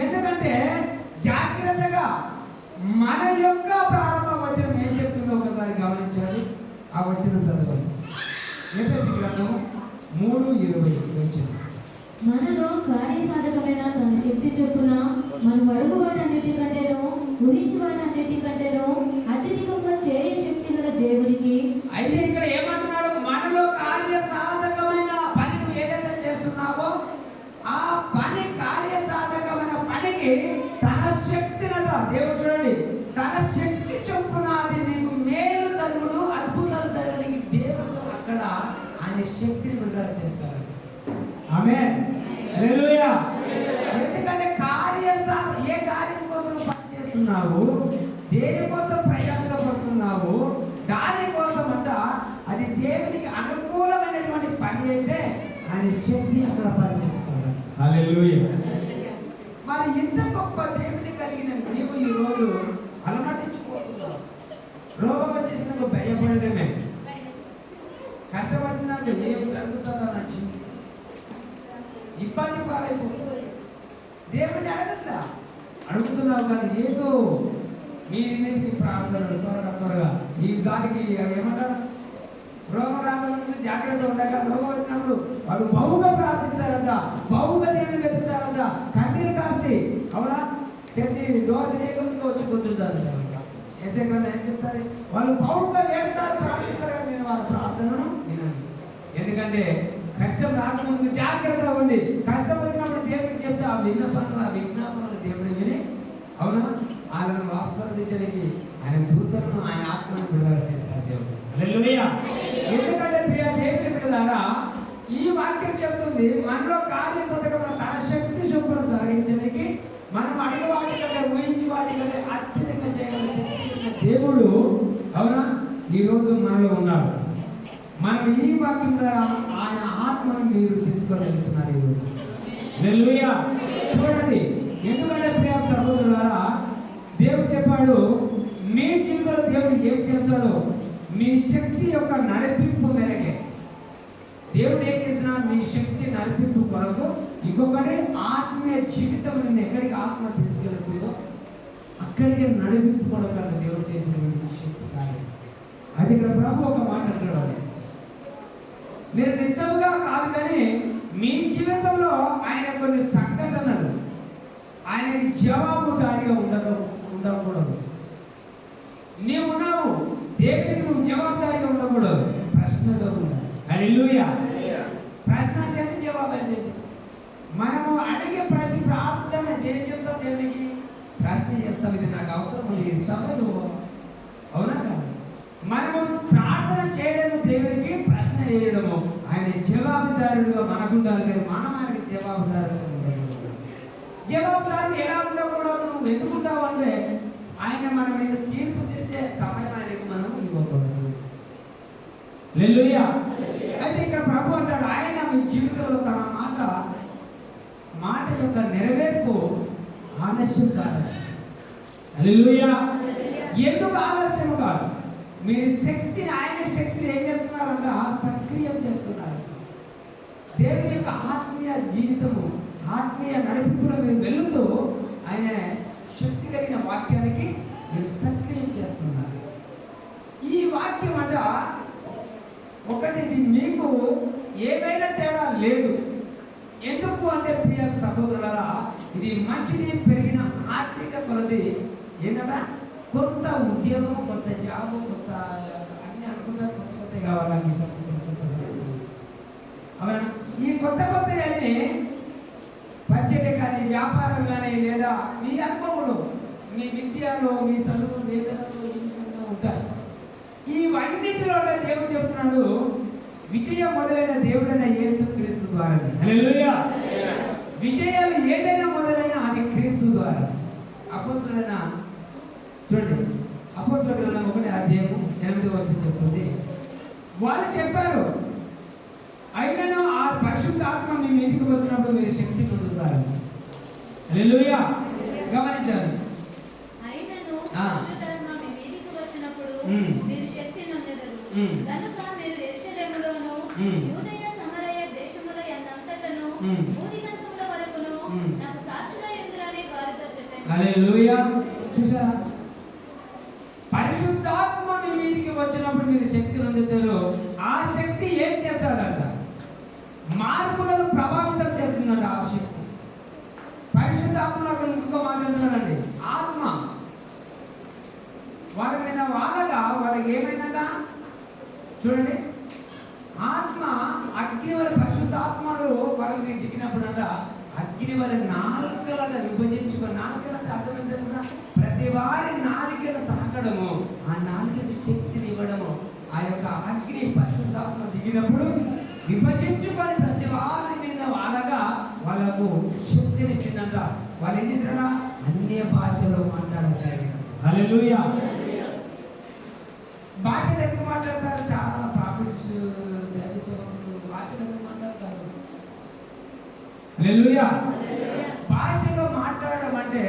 ఎందుకంటే జాగ్రత్తగా మన యొక్క ప్రారంభ వచనం ఏం చెప్తుందో ఒకసారి గమనించాలి. ఆ వచనం చదవండి. ఎఫెసీ గ్రంథము 3:20 మనలో కార్యసాధకమైన తన శక్తి చొప్పున మనం అడుగు వాటన్నిటికంటేనో ఊహించు వాటన్నిటికంటేనో అత్యధికంగా చేయ శక్తి గల దేవుడికి. అయితే ఇక్కడ ఏమంటున్నాడు? మనలో కార్యసాధకమైన పని నువ్వు ఏదైతే చేస్తున్నావో ఆ పని, కార్యసాధకమైన పనికి తన శక్తినట దేవుడు. చూడండి, తన శక్తి చొప్పున అది నీకు మేలు జరుగుడు, అద్భుతాలు జరగడానికి దేవుడు అక్కడ ఆయన శక్తిని విడుదల చేస్తారు. ఆమేన్. హల్లెలూయా. ఎందుకంటే ఏ కార్యం కోసం పని చేస్తున్నావు, దేనికోసం ప్రయాసపడుతున్నావు, దానికోసం అంట అది దేవునికి అనుకూలమైనటువంటి పని అయితే ఆయన శక్తి అక్కడ పనిచేస్తారు. హల్లెలూయా. మరి ఇంత గొప్ప దేవుని కలిగిన నీవు ఈ రోజు అలమటించుకోతున్నావు. రోగం వచ్చేసినాక భయపడమే, కష్టం వచ్చినాక ఏం జరుగుతుందో నచ్చి ఇబ్బంది పాలైపోతుంది. దేవుడిని అడగట్లా, అడుగుతున్నావు కానీ ఏదో మీదికి ప్రార్థనలు త్వరగా ఈ దానికి ఏమంటారు, రోగం రాకముందు జాగ్రత్త ఉండక, రోగం వచ్చినప్పుడు వాడు బహుగా ప్రార్థిస్తారంట, బహుగా దేవుని వెతుకుతారంట, కన్నీరు కాల్చి. అవునా? చర్చి డోర్ తీయకుండా వచ్చి కూర్చుంటారు. ఏసే గ్రంథం ఏం చెప్తారు? వాళ్ళు బహుగా వేడతారు, ప్రార్థిస్తారు కానీ నేను వాళ్ళ ప్రార్థనను వినండి. ఎందుకంటే కష్టం రాకముందు జాగ్రత్త ఉండి, కష్టం వచ్చినప్పుడు దేవుడికి చెప్తే ఆ విజ్ఞాపనలు దేవుడిని విని, అవునా, వాళ్ళను ఆస్వాదించడానికి ఆయన దూతలను, ఆయన ఆత్మను విడుదల చేస్తారు దేవుడు. హల్లెలూయా. ఎందుకంటే ప్రియ దేవుని బిడ్డలారా, ఈ వాక్యం చెప్తుంది మనలో కార్యసాధకమైన తన శక్తి చొప్పున జరిగించడానికి మనం అడిగే వాటి కంటే, ఊహించి వాటి కంటే అత్యధికంగా చేయగల శక్తి దేవుడు, అవునా, ఈరోజు మనలో ఉన్నారు. మనం ఈ వాక్యం ద్వారా ఆయన ఆత్మను మీరు తీసుకోగలుగుతున్నారు ఈరోజు. హల్లెలూయా. చూడండి, ఎందుకంటే ప్రియ సహోదరులారా, దేవుడు చెప్పాడు మీ జీవితంలో దేవుడు ఏం చేస్తాడో మీ శక్తి యొక్క నడిపింపు మేరకే. దేవుడు ఏం చేసినా మీ శక్తి నడిపింపు కొరకు ఇంకొకటి ఆత్మీయ జీవితం ఎక్కడికి ఆత్మ తీసుకెళ్తుందో అక్కడికి నడిపింపు కొరకు దేవుడు చేసినటువంటి శక్తి కాదు. అది ఇక్కడ ప్రభు ఒక మాట అంటాడు, మీరు నిజంగా కాదు కానీ మీ జీవితంలో ఆయన కొన్ని సంఘటనలు ఆయనకి జవాబుదారిగా ఉండకూడదు. నీవు ఉన్నావు, దేవునికి నువ్వు జవాబుదారిగా ఉండకూడదు, ప్రశ్నగా ఉండాలి. హల్లెలూయా. ప్రశ్న అంటే జవాబు అంటే మనము అడిగే ప్రతి ప్రార్థన ఏం చెప్తావు దేవునికి? ప్రశ్న చేస్తావు, ఇది నాకు అవసరం ఉంది, ఇస్తావా నువ్వు? అవునా కాదు? మనము ప్రార్థన చేయడము దేవునికి, ప్రశ్న చేయడము ఆయన జవాబుదారుడుగా మనకుండాలి కానీ మనం ఆయనకి జవాబుదారుడుగా ఉండకూడదు. జవాబుదారుడు ఎలా ఉండకూడదు? నువ్వు ఎందుకుంటావు అంటే ఆయన మన మీద తీర్పు తీర్చే సమయం ఆయనకి మనం ఇవ్వకూడదు. హల్లెలూయా. అయితే ఇక్కడ ప్రభు అంటాడు ఆయన మీ జీవితంలో తన మాట యొక్క నెరవేర్పు ఆలస్యం కాదు. హల్లెలూయా. ఎందుకు ఆలస్యం కాదు? మీరు శక్తిని, ఆయన శక్తిని ఏం చేస్తున్నారంటే సక్రియం చేస్తున్నారు. దేవుని యొక్క ఆత్మీయ జీవితము, ఆత్మీయ నడిపింపులో మీరు వెళుతూ ఆయన శక్తి కలిగిన వాక్యానికి మీరు సక్రియం చేస్తున్నారు. ఈ వాక్యం అంట నీకు ఏమైనా తేడా లేదు. ఎందుకు అంటే ప్రియ సహోదరులారా, ఇది మంచిది పెరిగిన ఆర్థిక కొలది ఏంటంటే కొత్త ఉద్యోగం, కొత్త జాబ్, కొత్త అన్ని అనుకుంటారు. కొత్త కావాలా మీ అవునా? ఈ కొత్త అని పరిచర్య కానీ, వ్యాపారం కానీ, లేదా మీ అనుభవంలో, మీ విద్యలో, మీ చదువు వేదనలో ఏమైనా ఉంటాయి. ఇవన్నిటిలో దేవుడు చెప్తున్నాడు, విజయం మొదలైన దేవుడైన యేసుక్రీస్తు ద్వారా. హల్లెలూయా. విజయాలు ఏదైనా మొదలైన అది క్రీస్తు ద్వారా. అపోస్తలుడైన చూడండి, అపోస్తలుల గ్రంథం 1:8 చెప్తుంది, వాళ్ళు చెప్పారు, అయినను ఆ పరిశుద్ధాత్మ మీ మీదకి వచ్చినప్పుడు మీరు శక్తి పొందుతారు. హల్లెలూయా. గమనించాలి. అయినను పరిశుద్ధాత్మ మీ మీదకి వచ్చినప్పుడు మీరు శక్తి పొందెదరు. కనుక మీరు యెరూషలేములోను యూదయ సమరయ దేశముల యందంతటను భూదిగంతముల వరకును నాకు సాక్షులై ఉండురని వారితో చెప్పాను. హల్లెలూయా. చూసారా, పరిశుద్ధాత్మ మీ మీదకి వచ్చినప్పుడు మీరు శక్తి పొందుతారు. ఆ శక్తి ఏం చేస్తారంట? మార్పులను ప్రభావితం చేస్తుందంట. ఆ శక్తి పరిశుద్ధాత్మలో ఇంకొక మాట అంటున్నాడండి, ఆత్మ వాళ్ళ మీద వాళ్ళగా వాళ్ళకి ఏమైందంట చూడండి, ఆత్మ అగ్ని వల్ల పరిశుద్ధాత్మలు వాళ్ళకి దిగినప్పుడు అంట అగ్ని వల్ల నాలుకలను విభజించుకో. నాలుకలంటే అర్థం తెలుసా? ప్రతి వారి నాలుకను తాకడము, ఆ నాలుకకి శక్తిని ఇవ్వడము. ఆ యొక్క అగ్ని పరిశుద్ధాత్మ దిగినప్పుడు విభజించుకొని ప్రతి వారి మీద వాళ్ళగా వాళ్ళకు శక్తిని ఇచ్చిందంట. వాళ్ళు ఏం చేశారా? అన్య భాషలో మాట్లాడసాగారు. హల్లెలూయా. భాషలు ఎందుకు మాట్లాడతారు? చాలా ప్రాఫిట్స్ భాషలు ఎందుకు మాట్లాడతారు? హల్లెలూయా. భాషలో మాట్లాడడం అంటే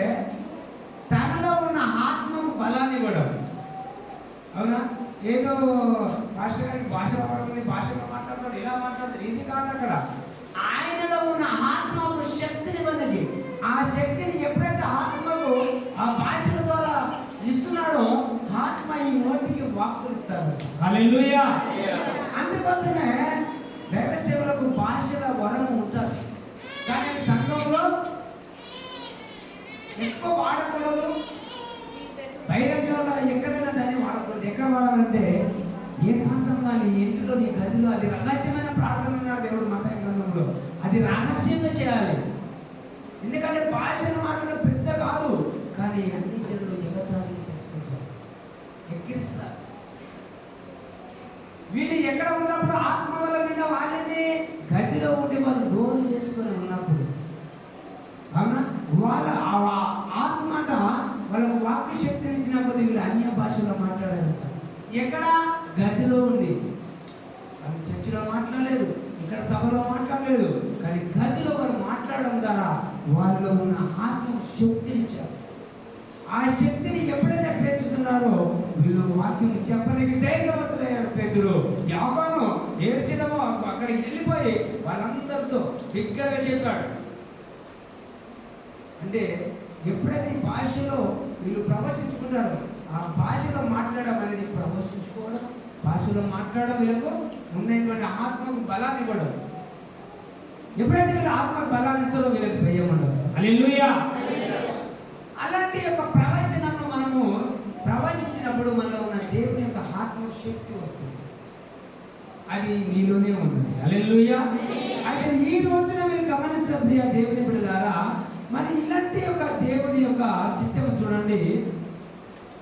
తనలో ఉన్న ఆత్మకు బలాన్ని ఇవ్వడం. అవునా? ఏదో భాషలో భాషలో మాట్లాడతాడు, ఇలా మాట్లాడతాడు, ఇది కాదు. అక్కడ ఆయనలో ఉన్న ఆత్మకు శక్తిని ఇవ్వనిది. ఆ శక్తిని ఎప్పుడైతే ఆత్మకు ఆ భాషల ద్వారా ఇస్తున్నాడో ఆత్మ ఈ నోటికి వాక్కులు ఇస్తాడు. హల్లెలూయా. అందుకోసమే దైవ సేవలకు భాషల వరము ఉంటుంది, కానీ సంఘంలో ఎక్కువ వాడకూడదు. బహిరంగంలో ఎక్కడైనా దాన్ని వాడకూడదు. ఎక్కడ వాడాలంటే ఏకాంతంగా నీ ఇంటిలో, నీ గదిలో. అది రహస్యమైన ప్రార్థన ఉన్నాడు దేవుడు మత గ్రంథంలో. అది రహస్యంగా చేయాలి. ఎందుకంటే భాషను మాట్లాడడం పెద్ద కాదు, కానీ అన్ని జనులు ఎగతాళిగా చేసుకుంటారు, ఎక్కిస్తారు. వీళ్ళు ఎక్కడ ఉన్నప్పుడు ఆత్మ వల్ల మీద వాళ్ళని గదిలో ఉండి వాళ్ళు డోరు చేసుకొని ఉన్నప్పుడు, అవునా, వాళ్ళ ఆత్మ వాళ్ళకు వాక్య శక్తిని ఇచ్చినప్పుడు వీళ్ళు అన్య భాషలో మాట్లాడారు. ఎక్కడ? గదిలో ఉంది. వాళ్ళు చర్చిలో మాట్లాడలేదు, ఇక్కడ సభలో మాట్లాడలేదు, కానీ గదిలో వాళ్ళు మాట్లాడడం ద్వారా వాళ్ళలో ఉన్న ఆత్మ శక్తిని ఇచ్చారు. ఆ శక్తిని ఎప్పుడైతే పెంచుతున్నారో వీళ్ళు వాక్యం చెప్పలేక ధైర్యవంతులయ్యాడు. పేతురు, యోహాను, యేరుశలేము అక్కడికి వెళ్ళిపోయి వాళ్ళందరితో బిగ్గరగా చెప్పాడు. అంటే ఎప్పుడైతే ఈ భాషలో వీళ్ళు ప్రవచించుకుంటారో, ఆ భాషలో మాట్లాడడం అనేది ప్రవచించుకోవడం, భాషలో మాట్లాడడం వీళ్ళకు ఉన్నటువంటి ఆత్మకు బలాన్ని ఇవ్వడం. ఎప్పుడైతే వీళ్ళు ఆత్మకు బలాన్ని ఇస్తారో వీళ్ళకి భయం ఉండదు. హల్లెలూయా. అలాంటి యొక్క ప్రవచనను మనము ప్రవచించినప్పుడు మనలో ఉన్న దేవుని యొక్క ఆత్మ శక్తి వస్తుంది, అది మీలోనే ఉంటుంది. హల్లెలూయా. అయితే ఈ రోజున మీరు గమనిస్తే ప్రియ దేవుని బిడ్డలారా, మరి ఇలాంటి యొక్క దేవుని యొక్క చిత్తము చూడండి,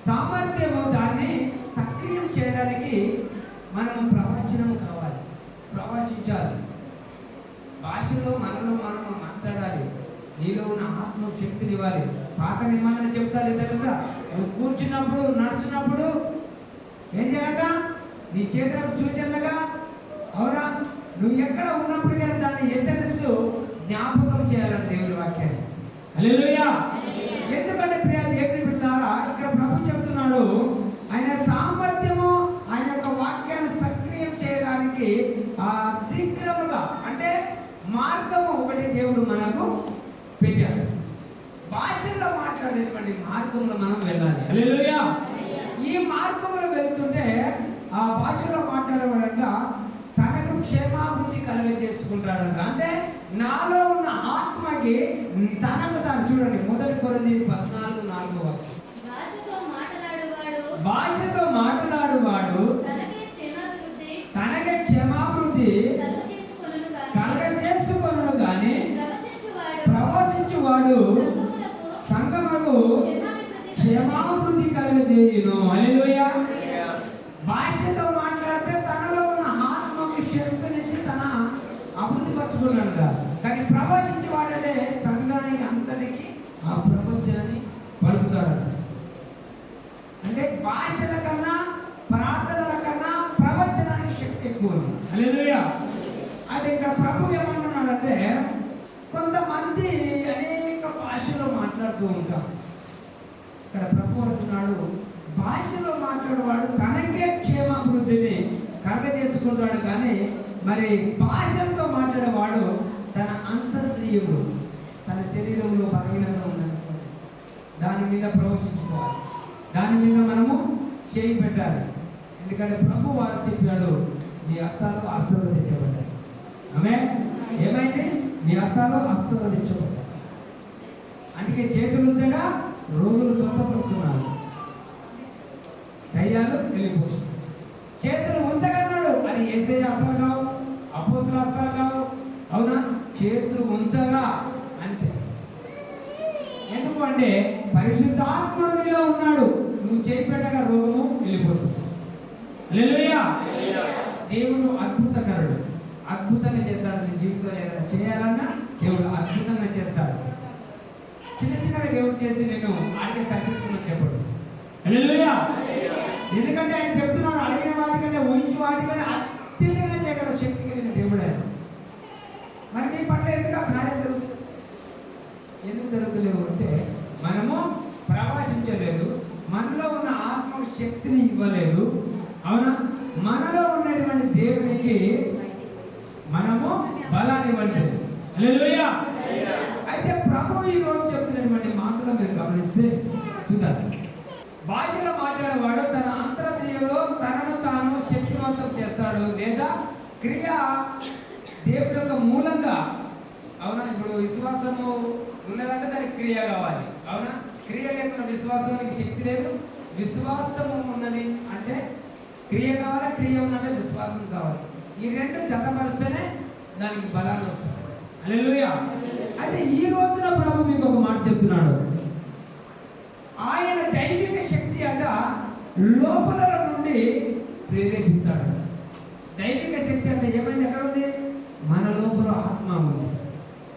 సామర్థ్యము దాన్ని సక్రియం చేయడానికి మనము ప్రవచనం కావాలి, ప్రవచించాలి. భాషలో మనలో మనము మాట్లాడాలి, నీలో ఉన్న ఆత్మ శక్తిని ఇవ్వాలి. పాత నిబంధన చెప్తారు తెలుసా? నువ్వు కూర్చున్నప్పుడు, నడుచున్నప్పుడు ఏం చేయాలట? నీ చేతులకు సూచనలుగా, అవునా, నువ్వు ఎక్కడ ఉన్నప్పుడు కానీ దాన్ని హెచ్చరిస్తూ జ్ఞాపకం చేయాలని దేవుని వాక్యాన్ని. హల్లెలూయా. ఎందుకంటే ప్రియ దేవుని బిడ్డలారా, ఇక్కడ ప్రభు చెప్తున్నాడు, ఆయన సామర్థ్యము, ఆయన యొక్క వాక్యాన్ని సక్రియం చేయడానికి శీఘ్రముగా, అంటే మార్గము ఒకటి దేవుడు మనకు పెట్టాడు. భాషల్లో మాట్లాడేటువంటి మార్గంలో మనం వెళ్ళాలి. హల్లెలూయా. ఈ మార్గంలో వెళ్తుంటే ఆ భాషలో మాట్లాడేవాడంట తనకు కలుగజేసుకుంటాడంట. అంటే నాలో ఉన్న ఆత్మకి తనకు తాను, చూడండి 1 కొరింథీ 14:4 భాషతో మాట్లాడువాడు తనకే క్షమాభివృద్ధి కలుగజేసుకొనును గాని ప్రవచించువాడు సంఘములకు క్షమాభివృద్ధి కలుగజేయును. హల్లెలూయా. భాషతో మాట్లాడితే తనలో ఉన్న ఆత్మకు శక్తినిచ్చి తన అభివృద్ధి పరచుకున్నాడు. కానీ ప్రవచించేవాడే సంఘానికి అంతటికి ఆ ప్రపంచాన్ని పలుకుతాడు. అంటే భాషల కన్నా ప్రార్థనల కన్నా ప్రవచనానికి శక్తి ఎక్కువ. హల్లెలూయా. అది ఇక్కడ ప్రభు ఏమంటున్నాడంటే, కొంతమంది అనేక భాషలో మాట్లాడుతూ ఉంటారు. ఇక్కడ ప్రభు అంటున్నాడు, భాషలో మాట్లాడేవాడు తనకే క్షేమాభివృద్ధిని కలగజేసుకుంటాడు. కానీ మరి భాషలతో మాట్లాడేవాడు తన అంతర్క్రియములు, తన శరీరంలో బలహీనంగా ఉన్నటువంటి దాని మీద ప్రవచించుకోవాలి. దాని మీద మనము చేయి పెట్టాలి. ఎందుకంటే ప్రభు వారు చెప్పాడు, నీ హస్తాలు ఆశీర్వదించబడ్డాయి. ఆమేన్. ఏమైంది? నీ హస్తాలు ఆశీర్వదించబడ్డాయి. అందుకే చేతులు ఉంచగా రోగులు స్వస్థపడుతున్నారు, దయ్యాలు వెళ్ళిపోతుంది. చేతులు ఉంచగన్నాడు. అది యేసయ్య హస్తాలు కావు, అపోస్తలుల హస్తాలు కావు. అవునా? చేతులు ఉంచగా అంతే. ఎందుకు అంటే పరిశుద్ధాత్ముడు నీలో ఉన్నాడు. నువ్వు చేయి పెట్టగా రోగము వెళ్ళిపోతుంది. హల్లెలూయా. దేవుడు అద్భుతకరుడు, అద్భుతంగా చేస్తాడు. నీ జీవితంలో ఏదైనా చేయాలన్నా దేవుడు అద్భుతంగా చేస్తాడు. చిన్న చిన్నగా దేవుడు చేసి నేను అడిగే సరిపెట్టుకుని చెప్పడు. హల్లెలూయా. ఎందుకంటే ఆయన చెప్తున్నాడు, అడిగిన వాటికంటే ఊహించు వాటికంటే అత్యధికంగా చేయగల శక్తి కలిగిన దేవుడే. మరి నీ పట్ల ఎందుకు కార్యం జరుగుతుంది? ఎందుకు జరుగుతలేవు అంటే మనము ప్రవాసించలేదు, మనలో ఉన్న ఆత్మ శక్తిని ఇవ్వలేదు. అవునా? మనలో ఉన్నటువంటి దేవునికి మనము బలాన్ని ఇవ్వలేదు. హల్లెలూయా. అయితే ప్రభు ఈ రోజు చెప్తున్నటువంటి మాటలు మీరు గమనిస్తే చూద్దాం. భాషలో మాట్లాడేవాడు తన అంతర్క్రియలో తనను తాను శక్తివంతం చేస్తాడు, లేదా క్రియ దేవుడి యొక్క మూలంగా. అవునా? ఇప్పుడు విశ్వాసము ఉన్నదంటే దానికి క్రియ కావాలి. అవునా? క్రియ లేకుండా విశ్వాసానికి శక్తి లేదు. విశ్వాసము ఉన్నది అంటే క్రియ కావాలి, క్రియ ఉన్నంటే విశ్వాసం కావాలి. ఈ రెండు జతపరిస్తేనే దానికి బలాలు వస్తుంది. హల్లెలూయా. అయితే ఈ రోజున ప్రభు మీకు ఒక మాట చెప్తున్నాడు. ఆయన దైవిక శక్తి అంట లోపల నుండి ప్రేరేపిస్తాడు. దైవిక శక్తి అంటే ఏమైంది? ఎక్కడ ఉంది? మన లోపల ఆత్మ ఉంది.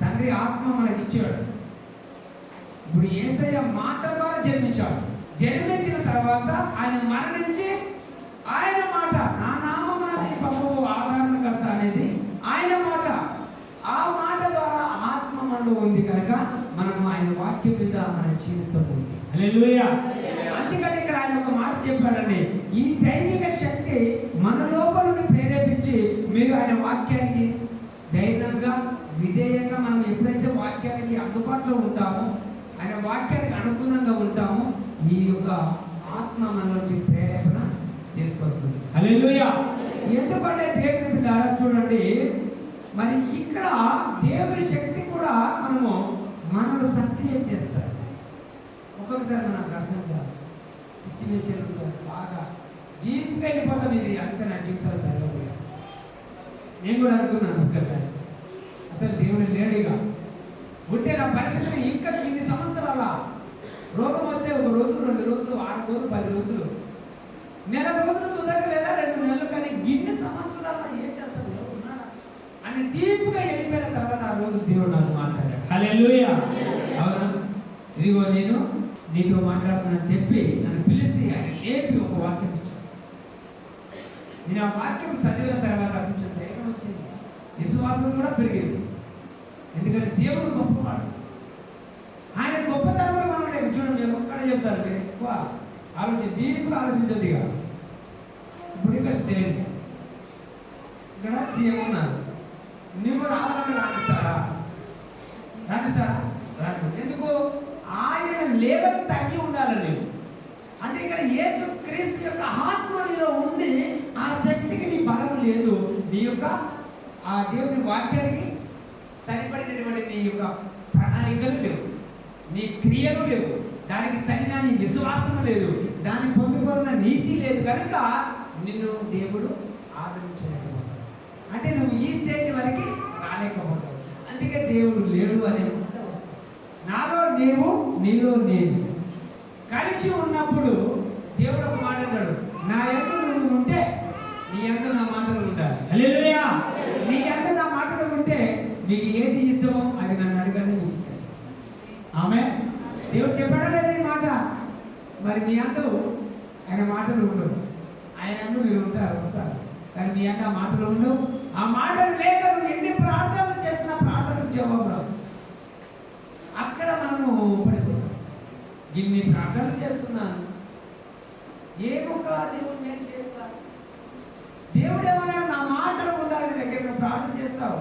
తండ్రి ఆత్మ మనకి ఇచ్చాడు. ఇప్పుడు యేసయ్య మాట ద్వారా జన్మించాడు. జన్మించిన తర్వాత ఆయన మరణించి ఆయన మాట, నా నామమున నీ ప్రభువు ఆదరణకర్త అనేది ఆయన మాట. ఆ మాట ద్వారా ఆత్మ మనలో ఉంది కనుక మనం ఆయన వాక్యం మీద మన జీవితం ఉంది. హల్లెలూయా. అందుకని ఇక్కడ ఆయన ఒక మాట చెప్పాడండి, ఈ దైవిక శక్తి మన లోపల నుండి ప్రేరేపించి మీరు ఆయన వాక్యానికి ధైర్యంగా విధేయంగా మనం ఎప్పుడైతే వాక్యానికి అందుబాటులో ఉంటామో, ఆయన వాక్యానికి అనుగుణంగా ఉంటామో, ఈ యొక్క ఆత్మ మనలోంచి ప్రేరేపణ తీసుకొస్తుంది. హల్లెలూయా. ఎందుకంటే దేవుని ద్వారా చూడండి, మరి ఇక్కడ దేవుని శక్తి కూడా మనము మనల్ని సక్రియం చేస్తారు. ఒక్కొక్కసారి మనకు అర్థం కాదు, చిచ్చి విషయాలు బాగా డీప్గా వెళ్ళిపోతాం. ఇది అంతే నా జీవితంలో జరగదు. నేను కూడా అనుకున్నాను ఒక్కసారి, అసలు దేవుని లేడుగా ఉంటే నా పరిస్థితులు ఇంకా ఇన్ని సంవత్సరాల రోగం వస్తే 1 రోజు 2 రోజులు 6 రోజులు 10 రోజులు నెల రోజులు తుదగలేదా 2 నెలలు, కానీ ఇన్ని సంవత్సరాల ఏం చేస్తారు ఉన్నాడా అని డీప్గా వెళ్ళిపోయిన తర్వాత ఆ రోజు దేవుడు నాకు మాట్లాడాడు. హల్లెలూయా. అవునా? ఇదిగో నేను నీతో మాట్లాడుతున్నాను చెప్పి నన్ను పిలిచి ఆయన లేపి ఒక వాక్యం ఇచ్చాడు. నేను ఆ వాక్యం చదివిన తర్వాత కొంచెం ధైర్యం వచ్చింది, విశ్వాసం కూడా పెరిగింది. ఎందుకంటే దేవుడు గొప్పవాడు. ఆయన గొప్పతనంలో మనం లేదు. చూడండి, నేను ఒక్కడే చెప్తాను, మీరు ఎక్కువ డీప్గా ఆలోచించద్దు. ఇక ఇప్పుడు ఇక్కడ స్టేజ్, ఇక్కడ సీఎం ఉన్నారు. నువ్వు రావాలంటే రాణిస్తారా? రాను. ఎందుకు? ఆయన లేవని తగ్గి ఉండాలని. అంటే ఇక్కడ యేసు క్రీస్తు యొక్క ఆత్మ నీలో ఉండి ఆ శక్తికి నీ బలం లేదు, నీ యొక్క ఆ దేవుని వాక్యానికి సరిపడినటువంటి నీ యొక్క ప్రణాళికలు లేవు, నీ క్రియలు లేవు, దానికి సరైన నీ విశ్వాసం లేదు, దాన్ని పొందుకున్న నీతి లేదు కనుక నిన్ను దేవుడు ఆదరించలేకపోతాడు. అంటే నువ్వు ఈ స్టేజ్ వరకు రాలేకపోతావు. అందుకే దేవుడు లేడు అనే మాట వస్తుంది. నాలో నీవు, నీలో నేను కలిసి ఉన్నప్పుడు దేవుడు ఒక మాట అన్నాడు, నా యందు నువ్వు ఉంటే నీ యందు నా మాటలు ఉండాలి. హల్లెలూయా. నీ యందు నా మాటలు ఉంటే నీకు ఏది ఇష్టమో అది నన్ను అడగండి, నీకు ఇచ్చేస్తాను. ఆమె దేవుడు చెప్పాడా లేదా ఈ మాట? మరి మీ అందు ఆయన మాటలు ఉండవు, ఆయన అందు మీరు ఉంటారు, వస్తారు, కానీ మీ అందు ఆ మాటలు ఉండవు. ఆ మాటలు లేక నువ్వు ఎన్ని ప్రార్థనలు చేసినా ప్రార్థనకు జవాబు రాదు. అక్కడ మనము పడిపోతాం. ఇన్ని ప్రార్థనలు చేస్తున్నాను, ఏమో దేవుడు నేను చేస్తాను. దేవుడు ఏమన్నా నా మాటలు ఉండాలని దగ్గర నువ్వు ప్రార్థన చేస్తావు.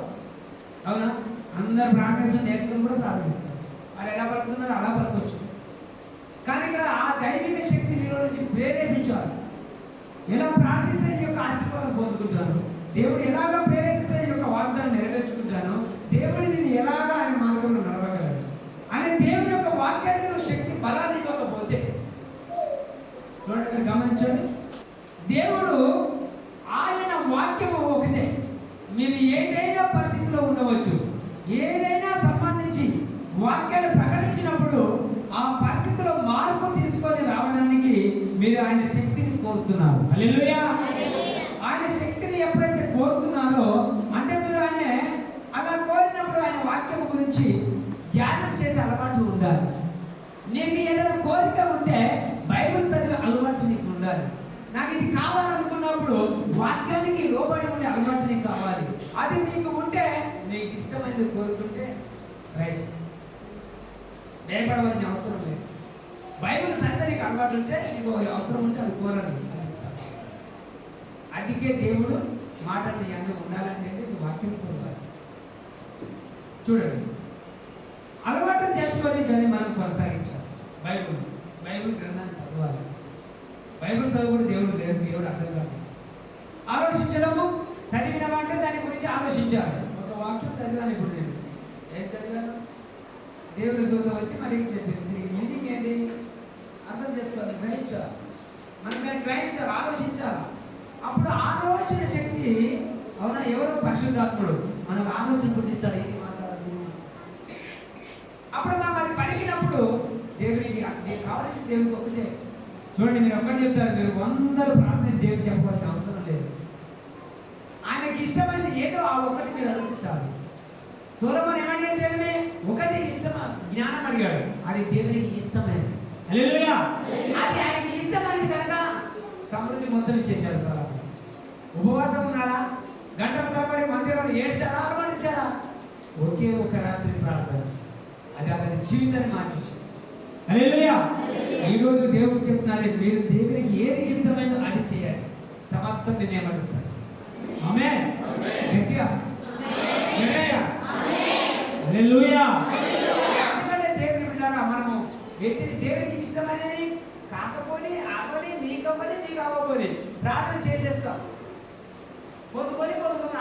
అవునా? అందరు ప్రార్థిస్తూ నేర్చుకుని కూడా ప్రార్థిస్తారు. వాళ్ళు ఎలా పలుకుతున్నారో అలా పలకొచ్చు. కానీ ఇక్కడ ఆ దైవిక శక్తి నీలో నుంచి ప్రేరేపించాలి. ఎలా ప్రార్థిస్తే ఈ యొక్క ఆశీర్వాదం పొందుకుంటాను, దేవుడు ఎలాగ ప్రేరేపిస్తే ఈ యొక్క వాగ్దానం నెరవేర్చుకుంటాను, దేవుడు నేను ఎలాగా ఆయన మార్గంలో నడవగలను అనే దేవుని యొక్క వాక్యానికి నువ్వు శక్తి బలాన్ని ఇవ్వకపోతే, చూడండి గమనించండి, దేవుడు ఆయన వాక్యము ఒకటే. మీరు ఏదైనా పరిస్థితిలో ఉండవచ్చు, ఏదైనా సంబంధించి వాక్యాన్ని ప్రకటించినప్పుడు ఆ పరిస్థితిలో మార్పు తీసుకొని రావడానికి మీరు ఆయన శక్తిని కోరుతున్నారు. హల్లెలూయా. ఆయన శక్తిని ఎప్పుడైతే కోరుతున్నారో అంటే మీరు ఆయన అలా కోరినప్పుడు ఆయన వాక్యం గురించి ధ్యానం చేసే అలవాటు ఉండాలి. నీకు ఏదైనా కోరిక ఉంటే బైబిల్ చదివే అలవాటు నీకు ఉండాలి. నాకు ఇది కావాలనుకున్నప్పుడు వాక్యానికి లోబడి ఉండే అలవాటు నీకు కావాలి. అది నీకు ఉంటే నీకు ఇష్టమైనది కోరుకుంటే రైట్, భయపడవలసిన అవసరం లేదు. బైబిల్ చదివే నీకు అలవాటు ఉంటే నీకు అవసరం ఉంటే అది కోరని అనిపిస్తాను. అందుకే దేవుడు మాటలు నీ అన్నీ ఉండాలంటే నీ వాక్యం చదవాలి. చూడండి, అలవాటు చేసుకొని దాన్ని మనం కొనసాగించాలి. బైబిల్ గ్రంథాన్ని చదవాలి. బైబిల్ చదువుకుంటే దేవుడు లేదు, దేవుడు అర్థం కాదు. ఆలోచించడము, చదివిన అంటే దాని గురించి ఆలోచించాలి. ఒక వాక్యం చదివాను ఇప్పుడు నేను ఏం చదివాను, దేవుని దూత వచ్చి మరి చెప్పింది, దీనికి మీనింగ్ ఏంటి అర్థం చేసుకోవాలి, గ్రహించాలి. మనం దాన్ని గ్రహించాలి, ఆలోచించాలి. అప్పుడు ఆలోచన శక్తి, అవునా, ఎవరో పరిశుద్ధాత్ముడు మనకు ఆలోచన పుట్టిస్తాడు, ఏది మాట్లాడాలి. అప్పుడు మనం అది పలికినప్పుడు దేవునికి కావలసిన దేవుడికి ఒకటే. చూడండి, మీరు ఒక్కటి చెప్తారు, మీరు 100 ప్రార్థన దేవుడు చెప్పవలసిన అవసరం లేదు. ఆయనకి ఇష్టమైనది ఏదో ఆ ఒకటి మీరు అడుగుతారు. సొలొమోను ఏమడిగాడు దేవుని? ఒకటి ఇష్టమా జ్ఞానం అడిగాడు, అది దేవునికి ఇష్టమైనది. హల్లెలూయా. అది ఆయనకి ఇష్టమైనది కనుక సమృద్ధి మొత్తం ఇచ్చేశాడు. సొలొమోను ఉపవాసం ఉన్నాడా? గంటల తరబడి మందిరంలో ఏడ్చాడా, అర్పణించాడా? ఒకే ఒక రాత్రి ప్రార్థన, అది అతని జీవితాన్ని మార్చేసింది. హల్లెలూయా. ఈరోజు దేవుడు చెప్తున్నారు, మీరు దేవునికి ఏది ఇష్టమైందో అది చేయాలి, సమస్తం నిర్ణయపరుస్తారు. ఆమేన్. గట్టిగా హల్లెలూయా. ఎందుకంటే దేవుని బిడ్డలారా, మనము దేవునికి ఇష్టమైనది కాకపోని అవని, మీకు అవ్వని, మీకు అవ్వకపోని ప్రార్థన చేసేస్తాం. పొద్దుకొని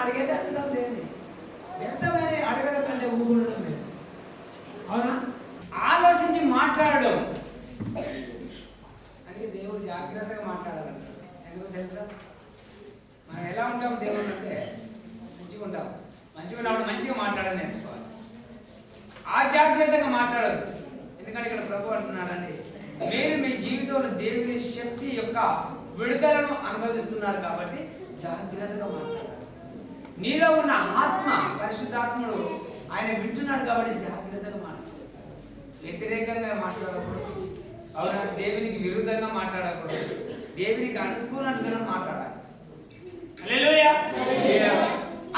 అడిగేది అంటున్నాం, దేవుని వ్యర్థమైన అడగడం కంటే ఊగడం లేదు. అవునా? ఆలోచించి మాట్లాడడం. అందుకే దేవుడు జాగ్రత్తగా మాట్లాడాలంట. ఎందుకు తెలుసా? మనం ఎలా ఉంటాం దేవుడు అంటే మంచిగా ఉంటాం. మంచిగా ఉన్నప్పుడు మంచిగా మాట్లాడాలని నేర్చుకోవాలి. ఆ జాగ్రత్తగా మాట్లాడదు. ఎందుకంటే ఇక్కడ ప్రభు అంటున్నాడండి, మీరు మీ జీవితంలో దేవుని శక్తి యొక్క విడుదలను అనుభవిస్తున్నారు కాబట్టి జాగ్రత్తగా మాట్లాడాలి. నీలో ఉన్న ఆత్మ, పరిశుద్ధాత్ముడు ఆయన వింటున్నాడు కాబట్టి జాగ్రత్తగా మాట్లాడాలి. వ్యతిరేకంగా మాట్లాడకూడదు, అవునా, దేవునికి విరుద్ధంగా మాట్లాడకూడదు, దేవునికి అనుకూలంగా మాట్లాడాలి. హల్లెలూయా.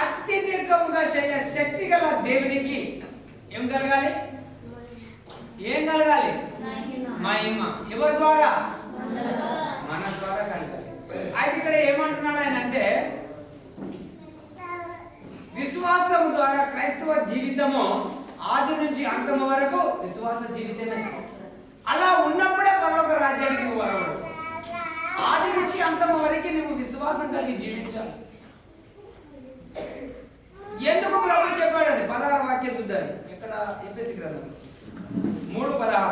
అత్యధికముగా చేయ శక్తి గల దేవునికి ఏం కలగాలి? ఏం కలగాలి? మహిమ. ఎవరి ద్వారా? మన ద్వారా కలగాలి. అయితే ఇక్కడ ఏమంటున్నాడు ఆయన అంటే, విశ్వాసం ద్వారా క్రైస్తవ జీవితము ఆది నుంచి అంతము వరకు విశ్వాస జీవితమే. అలా ఉన్నప్పుడే పరలోక రాజ్యానికి నువ్వు వరవడు. ఆది నుంచి అంతము వరకు నువ్వు విశ్వాసం కలిగి జీవించాలి. ఎందుకు ప్రభు చెప్పాడండి? 16 వాక్యం చూద్దాం. ఎక్కడ? ఎఫెసీ గ్రంథం 3:16.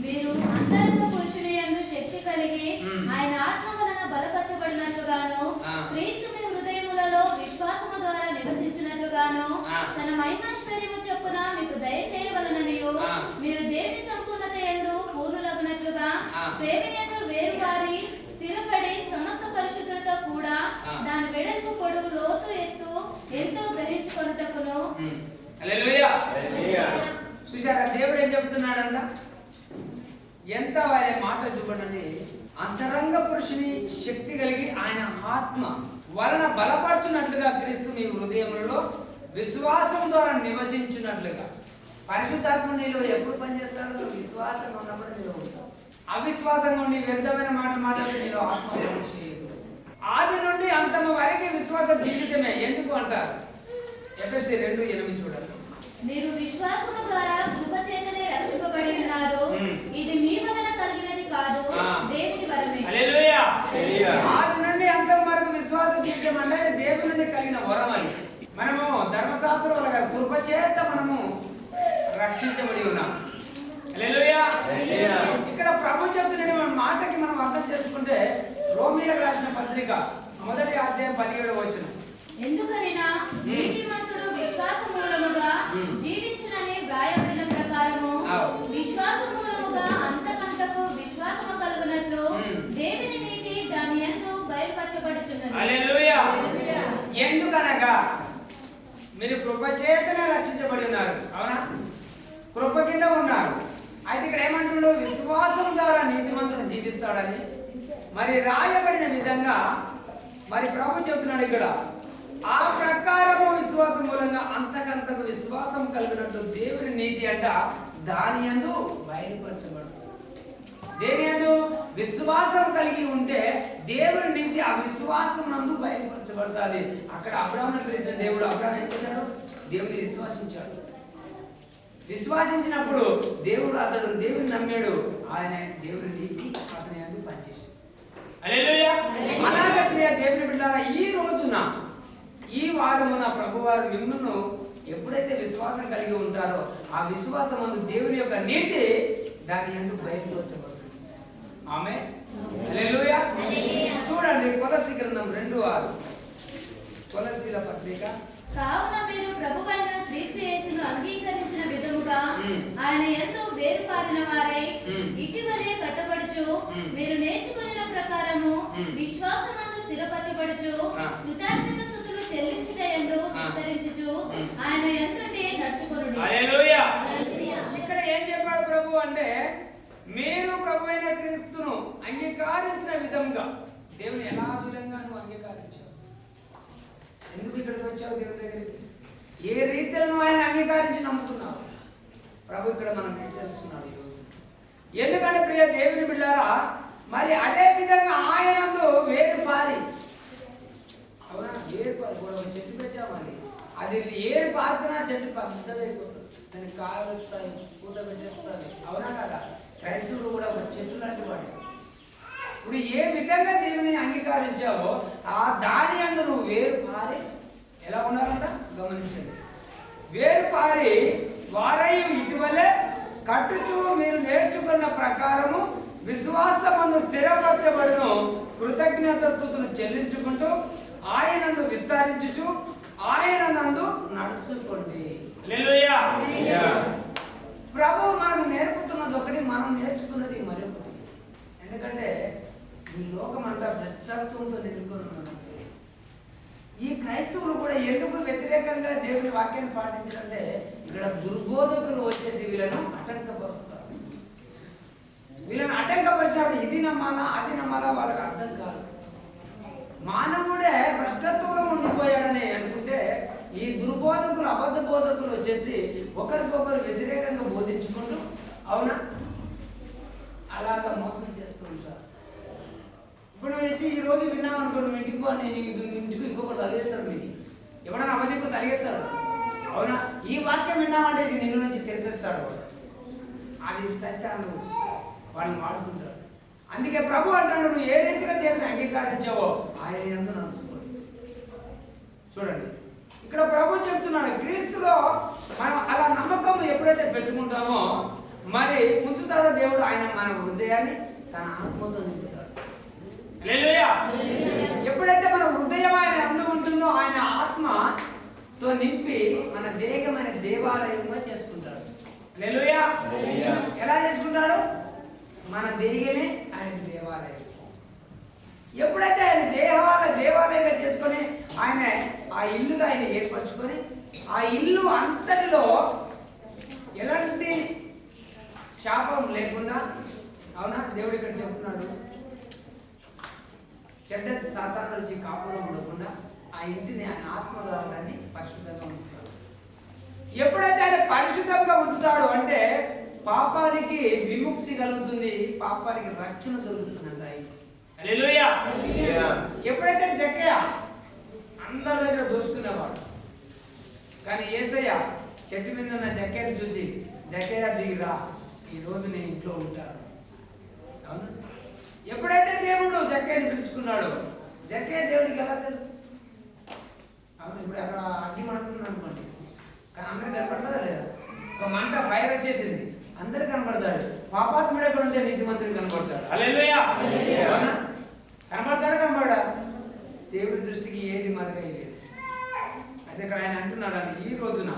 మీరు అంతరంగ పురుషుని యందు శక్తి కలిగి ఆయన ఆత్మ వలన బలపరచబడినట్లుగాను క్రీస్తు మీ హృదయములలో విశ్వాసము ద్వారా నివసించినట్లుగాను తన మహిమైశ్వర్యము చొప్పున మీకు దయచేయవలననియు మీరు దేవుని సంపూర్ణత యందు పూర్ణులగునట్లుగా ప్రేమయందు వేరువారి స్థిరపడి సమస్త పరిశుద్ధులతో కూడా దాని వెడల్పు పొడుగు లోతు ఎత్తు ఎంతో గ్రహించుకొనుటకును. హల్లెలూయా. చూశారా దేవుడు ఏం చెప్తున్నాడంట? ఎంత వారి మాట చూడండి. అంతరంగ పురుషుని శక్తి కలిగి ఆయన ఆత్మ వలన బలపరచునట్లుగా క్రీస్తు మీ హృదయములలో విశ్వాసం ద్వారా నివసించున్నట్లుగా. పరిశుద్ధాత్మ నీలో ఎప్పుడు పనిచేస్తాడో? విశ్వాసంగా ఉన్నప్పుడు నీలో ఉంటావు. అవిశ్వాసంగా ఉండి వ్యర్థమైన మాటలు మాట్లాడి నీలో ఆత్మ చేయదు. ఆది నుండి అంతమ వరకు విశ్వాస జీవితమే. ఎందుకు అంటారు? ఎఫెసీ 2:8 చూడండి. మీరు విశ్వాసము ద్వారా కృపచేతనే రక్షింపబడి ఉన్నారు. ఇది మీ వలన కలిగినది కాదు, దేవుని వరమే. హల్లెలూయా. ఆది నుండి అంతం వరకు విశ్వాస జీవితం అంటే దేవుని నుండి కలిగిన వరం అని. మనము ధర్మశాస్త్రంలో కృపచేత మనము రక్షించబడి ఉన్నాం. హల్లెలూయా. ఇక్కడ ప్రభు చెప్తున్న మన మాటకి మనం అర్థం చేసుకుంటే రోమీయులకు రాసిన పత్రిక 1వ అధ్యాయం 17వ వచనం. ఎందుకనినా నీతిమంతుడు విశ్వాస మూలముగా జీవించునని వ్రాయబడిన ప్రకారము విశ్వాస మూలముగా అంతకంతకు విశ్వాసము కలుగునట్లు దేవుని నీతి దాని యందు బయలుపరచబడుచున్నది. హల్లెలూయా. ఎందుకనగా మీరు కృపచేతనే రక్షించబడి ఉన్నారు. అవునా? కృప కింద ఉన్నారు. అయితే ఇక్కడ ఏమంటున్నాడు? విశ్వాసం ద్వారా నీతిమంతుడు జీవిస్తాడని మరి రాయబడిన విధంగా మరి ప్రభు చెప్తున్నాడు ఇక్కడ. ఆ ప్రకారము విశ్వాసం మూలంగా అంతకంతకు విశ్వాసం కలిగినట్టు దేవుని నీతి అంట దాని యందు బయలుపరచబడుతుంది. దేని యందు విశ్వాసం కలిగి ఉంటే దేవుని నీతి ఆ విశ్వాసం నందు బయలుపరచబడుతుంది. అక్కడ అబ్రాహామును పిలిచిన దేవుడు అబ్రాహాము ఏం చేశాడు? దేవుని విశ్వాసించాడు. విశ్వాసించినప్పుడు అతడు దేవుని నమ్మాడు. ఆయన దేవుని నీతి అతని యందు పనిచేశాడు. హల్లెలూయా. అలాగే ప్రియ దేవుని బిడ్డలారా, ఈ రోజున ఈ వారమున ప్రభువారు మిమ్మల్ని ఎప్పుడైతే విశ్వాసం కలిగి ఉంటారో ఆ విశ్వాసం అందు దేవుని యొక్క నీతి దాని యందు బయలుపరచబడుతుంది. ఆమేన్. హల్లెలూయా. చూడండి కొలస్సీ గ్రంథం 2:6. కొలస్సీల పత్రిక. కావున మీరు ప్రభువైన క్రీస్తు యేసును అంగీకరించిన విధముగా ఆయన యందు వేరుపారిన వారై ఇటీవలే కట్టబడుచు మీరు నేర్చుకున్న ప్రకారము విశ్వాసమందు స్థిరపరచబడుచు కృతజ్ఞత స్తుతులు చెల్లించుట యందు విస్తరించుచు ఆయన యందుండి నడుచుకొనుడి. హల్లెలూయా. ఇక్కడ ఏం చెప్పాడు ప్రభు అంటే మీరు ప్రభువైన క్రీస్తును అంగీకరించిన విధంగా. దేవుని ఎలా విధంగా నువ్వు అంగీకరించావు? ఎందుకు ఇక్కడికి వచ్చావు దేవుని దగ్గరికి? ఏ రీతిలో ఆయన అంగీకరించి నమ్ముతున్నావు? ప్రభు ఇక్కడ మనం హెచ్చరిస్తున్నాడు ఈరోజు. ఎందుకంటే ప్రియ దేవుని బిడ్డారా, మరి అదే విధంగా ఆయనందు వేరుపారి. అవునా? వేరుపారి కూడా ఒక చెట్టు పెట్టామని అది ఏరు పారుతున్నా చెట్టు పెద్దదైపోతుంది. దానికి కాయలు వస్తాయి, పూత పెట్టేస్తుంది. అవునా కదా? క్రైస్తవుడు కూడా ఒక చెట్టు లాంటి వాడు. ఇప్పుడు ఏ విధంగా దేవుని అంగీకరించావో ఆ దాని యందు నువ్వు వేరు పారి ఎలా ఉన్నారంట గమనించండి. వేరు పారి వారై ఇటీవలే కట్టుచు మీరు నేర్చుకున్న ప్రకారము విశ్వాసమందు స్థిరపరచబడును కృతజ్ఞత స్తుతులు చెల్లించుకుంటూ ఆయనందు విస్తరించుచు ఆయనందు నడుచుకోండి. హల్లెలూయా. ప్రభు మనకు నేర్పుతున్నది ఒకటి, మనం నేర్చుకున్నది మరొకటి. ఎందుకంటే ఈ లోకం అంతా భ్రష్టత్వంతో నిండుకొని ఉన్నది. ఈ క్రైస్తవులు కూడా ఎందుకు వ్యతిరేకంగా దేవుని వాక్యాన్ని పాటించాలంటే ఇక్కడ దుర్బోధకులు వచ్చేసి వీళ్ళను ఆటంకపరుస్తారు. వీళ్ళని ఆటంకపరిచినప్పుడు ఇది నమ్మాలా అది నమ్మాలా వాళ్ళకి అర్థం కాదు. మానవుడే భ్రష్టత్వంలో ఉండిపోయాడని అనుకుంటే ఈ దుర్బోధకులు అబద్ధ బోధకులు వచ్చేసి ఒకరికొకరు వ్యతిరేకంగా బోధించుకుంటూ, అవునా, అలాగా మోసం చేస్తూ ఉంటారు. ఇప్పుడు నువ్వు ఇచ్చి ఈ రోజు విన్నావు అనుకో, నువ్వు ఇంటికి పో, నేను ఇంటికి ఇంకొకరు తలిగేస్తాడు. మీకు ఎవడన్నా అబద్ధికు తలిగేస్తాడు. అవునా? ఈ వాక్యం విన్నామంటే ఇది నిన్ను నుంచి చెరిపిస్తాడు. అది సైతాను వాళ్ళని వాడుకుంటాడు. అందుకే ప్రభు అంటాడు, నువ్వు ఏ రీతిగా దేవుని అంగీకరించావో ఆయన యందు నడుచుకోండి. చూడండి ఇక్కడ ప్రభు చెప్తున్నాడు, క్రీస్తులో మనం అలా నమ్మకం ఎప్పుడైతే పెట్టుకుంటామో మరి ఉంచుతాడో దేవుడు ఆయన మన హృదయాన్ని తన ఆత్మతో నింపుతాడు. హల్లెలూయా. ఎప్పుడైతే మన హృదయం ఆయన అందు ఉంటుందో ఆయన ఆత్మతో నింపి మన దేహమైన దేవాలయంగా చేసుకుంటాడు. హల్లెలూయా. ఎలా చేసుకుంటాడు? మన దేహమే ఆయన దేవాలయం. ఎప్పుడైతే ఆయన దేవాలయంగా చేసుకొని ఆయన ఆ ఇల్లుగా ఆయన ఏర్పరచుకొని ఆ ఇల్లు అంతటిలో ఎలాంటి శాపం లేకుండా, అవునా, దేవుడు ఇక్కడ చెప్తున్నాడు, చెడ్డ సాతాను నుంచి కాపురం ఉండకుండా ఆ ఇంటిని ఆయన ఆత్మ ద్వారా పరిశుద్ధంగా ఉంచుతాడు. ఎప్పుడైతే ఆయన పరిశుద్ధంగా ఉంచుతాడు అంటే పాపానికి విముక్తి కలుగుతుంది, పాపానికి రక్షణ దొరుకుతుంది అంట. హల్లెలూయా. ఎప్పుడైతే జక్కయ్య అందరి దగ్గర దోసుకునేవాడు, కానీ యేసయ్య చెట్టు మీద ఉన్న జక్కయ్యను చూసి, జక్కయ్య దిగిరా, ఈ రోజు నేను ఇంట్లో ఉంటాను. అవును. ఎప్పుడైతే దేవుడు జక్కయ్యని పిలుచుకున్నాడో, జక్కయ్య దేవుడికి ఎలా తెలుసు? అవును. ఇప్పుడు అక్కడ అగ్గి మంటుంది అనుకోండి, కానీ అందరికి కనపడతారా లేదా? ఒక మంట ఫైర్ వచ్చేసింది, అందరికి కనపడతాడు. పాపాత్ముడు ఎక్కడ ఉంటే నీతిమంతుడు కనపడతాడు. హల్లెలూయా. కనపడతాడు, కనపడా? దేవుడి దృష్టికి ఏది మరుగైలేదు. అయితే ఇక్కడ ఆయన అంటున్నాడు, ఈ రోజున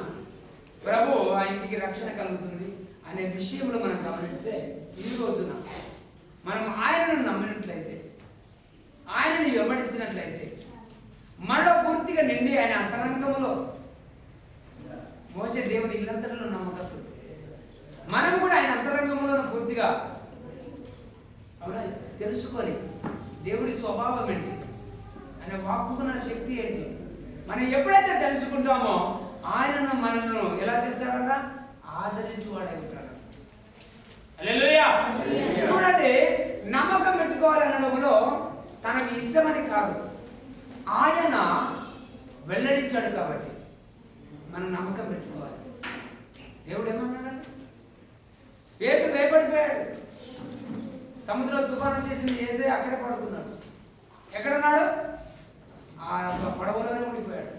ప్రభు ఆ ఇంటికి రక్షణ కలుగుతుంది అనే విషయంలో మనం గమనిస్తే, ఈ రోజున మనం ఆయనను నమ్మినట్లయితే, ఆయనని వెంబడించినట్లయితే, మనలో పూర్తిగా నిండి ఆయన అంతరంగంలో మోసే దేవుని ఇల్లంతటిలో నమ్మకస్తుడు, మనం కూడా ఆయన అంతరంగంలో పూర్తిగా అవునా తెలుసుకొని దేవుడి స్వభావం ఏంటి, ఆయన వాక్కుకున్న శక్తి ఏంటి, మనం ఎప్పుడైతే తెలుసుకుంటామో ఆయనను మనల్ని ఎలా చేస్తాడంట? ఆదరించువాడై ఉంటాడు. హల్లెలూయా. చూడండి, నమ్మకం పెట్టుకోవాలనడంలో తనకి ఇష్టమని కాదు, ఆయన వెల్లడించాడు కాబట్టి మనం నమ్మకం పెట్టుకోవాలి. దేవుడు ఏమన్నాడు? పేతురు భయపడిపోయాడు, సముద్రంలో తుఫాను వచ్చేసింది, యేసే అక్కడే పడుకున్నాడు. ఎక్కడున్నాడు? ఆ పడవలోనే ఉండిపోయాడు.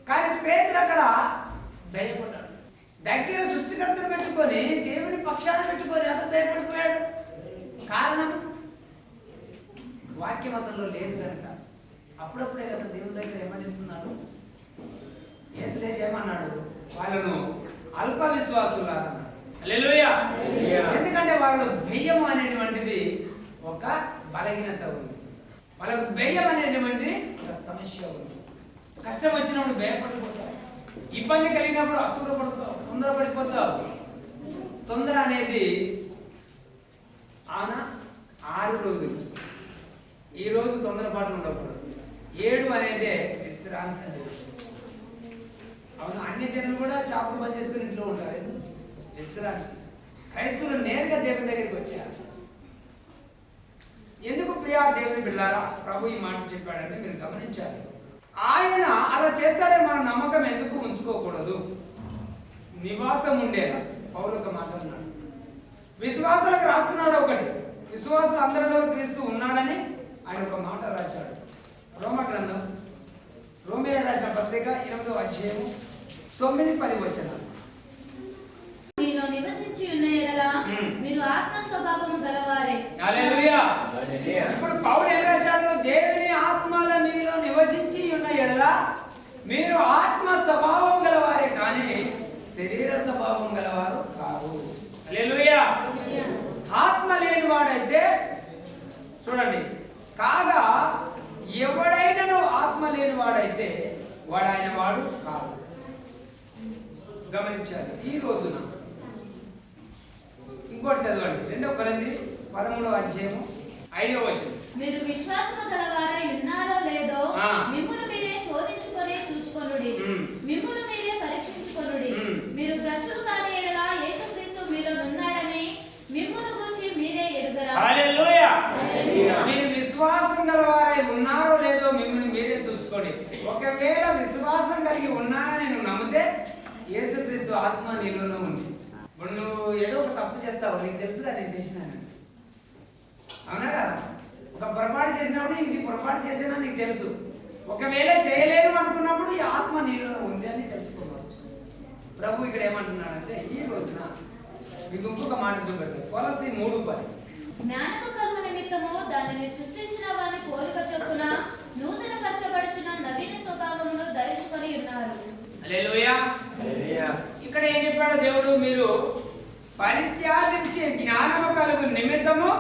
కానీ పేతురు అక్కడ భయపడ్డాడు. దగ్గర సృష్టికర్తను పెట్టుకొని, దేవుని పక్షాన పెట్టుకొని అతను భయపడిపోయాడు. కారణం వాక్యమతంలో లేదు కనుక. అప్పుడప్పుడే కదా దేవుని దగ్గర ఏమనిస్తున్నాడు? యేసు లేచి ఏమన్నాడు? వాళ్ళను అల్ప విశ్వాసులారా. హల్లెలూయా. ఎందుకంటే వాళ్ళు భయం అనేటువంటిది ఒక బలహీనత ఉంది, వాళ్ళకు భయం అనేటువంటిది ఒక సమస్య ఉంది. కష్టం వచ్చినప్పుడు భయపడిపోతావు, ఇబ్బంది కలిగినప్పుడు అతురపడతావు, తొందరపడిపోతావు. తొందర అనేది ఆన 6 రోజులు, ఈ రోజు తొందరపాటు ఉండకూడదు. 7 అనేదే విశ్రాంతి అనేది. అవును, అన్ని జనులు కూడా చాపలు బంద్ చేసుకుని ఇంట్లో ఉంటారు, విశ్రాంతి. క్రైస్తవులు నేరుగా దేవుని దగ్గరికి వచ్చారు. ఎందుకు ప్రియా దేవుని బిడ్డలారా ప్రభు ఈ మాట చెప్పాడంటే మీరు గమనించాలి. ఆయన అలా చేస్తాడే మన నమ్మకం ఎందుకు ఉంచుకోకూడదు? నివాసం ఉండేలా పౌలు ఒక మాట అన్నాడు. విశ్వాసాలకు రాస్తున్నాడు ఒకటి, విశ్వాసులు అందరిలో క్రీస్తు ఉన్నాడని ఆయన ఒక మాట రాశాడు. రోమ గ్రంథం, రోమీయులకు రాసిన పత్రిక 8వ అధ్యాయం 9-10 వచనాలు. మీలో నివసించి ఉన్న ఎడల మీరు ఆత్మ స్వభావము గలవారే. హల్లెలూయా. ఇప్పుడు పౌలు ఏం రాశాడు? దేవుని ఆత్మల మీలో నివసించి ఉన్న ఎడల మీరు ఆత్మ స్వభావం గలవారే కానీ శరీర స్వభావం గలవారు కాదు. హల్లెలూయా. ఆత్మ లేని వాడైతే చూడండి, కాగా ఎవడైనను ఆత్మ లేని వాడైతే వాడు ఆయన వాడు కాదు. గమనించాలి. ఈ రోజున ఇంకోటి చదవండి, 2 కొరింథీ 13వ అధ్యాయము 5వ వచనం. మీరు విశ్వాసము గలవారై ఉన్నారో లేదో మిమ్మును మీరే శోధించుకొని చూచుకొనుడి, మిమ్మును మీరే పరీక్షించుకొనుడి. మీరు భ్రష్టులు కాని ఎడల యేసుక్రీస్తు మీలో ఉన్నాడని మిమ్మును గురించి మీరే ఎరుగరా. హల్లెలూయా. మీరు విశ్వాసం గలవారై ఉన్నారో లేదో మిమ్మల్ని మీరే చూసుకోండి. ఒకవేళ విశ్వాసం కలిగి ఉన్నానని నువ్వు నమ్మితే యేసుక్రీస్తు ఆత్మ నీలోనే ఉంది. ఇప్పుడు నువ్వు ఏదో ఒక తప్పు చేస్తావు, నీకు తెలుసుగా నేను చేసినాను, అవునా కదా? ఒక పొరపాటు చేసినప్పుడు ఇది పొరపాటు చేసినా నీకు తెలుసు, ఒకవేళ చేయలేను అనుకున్నప్పుడు ఈ ఆత్మ నీలో ఉంది అని తెలుసుకోవచ్చు. ప్రభు ఇక్కడ ఏమంటున్నాడంటే ఈ రోజున మీకు ఇంకొక మాట చూపెడతారు. కొలస్సీ 3:10. జ్ఞానము కలుగు నిమిత్తము దానిని సృష్టించిన వాని పోలిక చొప్పున నూతన పరచబడుచున్న నవీన స్వభావమును ధరించుకొని ఉన్నారు. హల్లెలూయా. ఇక్కడ ఏం చెప్పాడు దేవుడు? మీరు పరిత్యాజించే జ్ఞానము కలుగు నిమిత్తము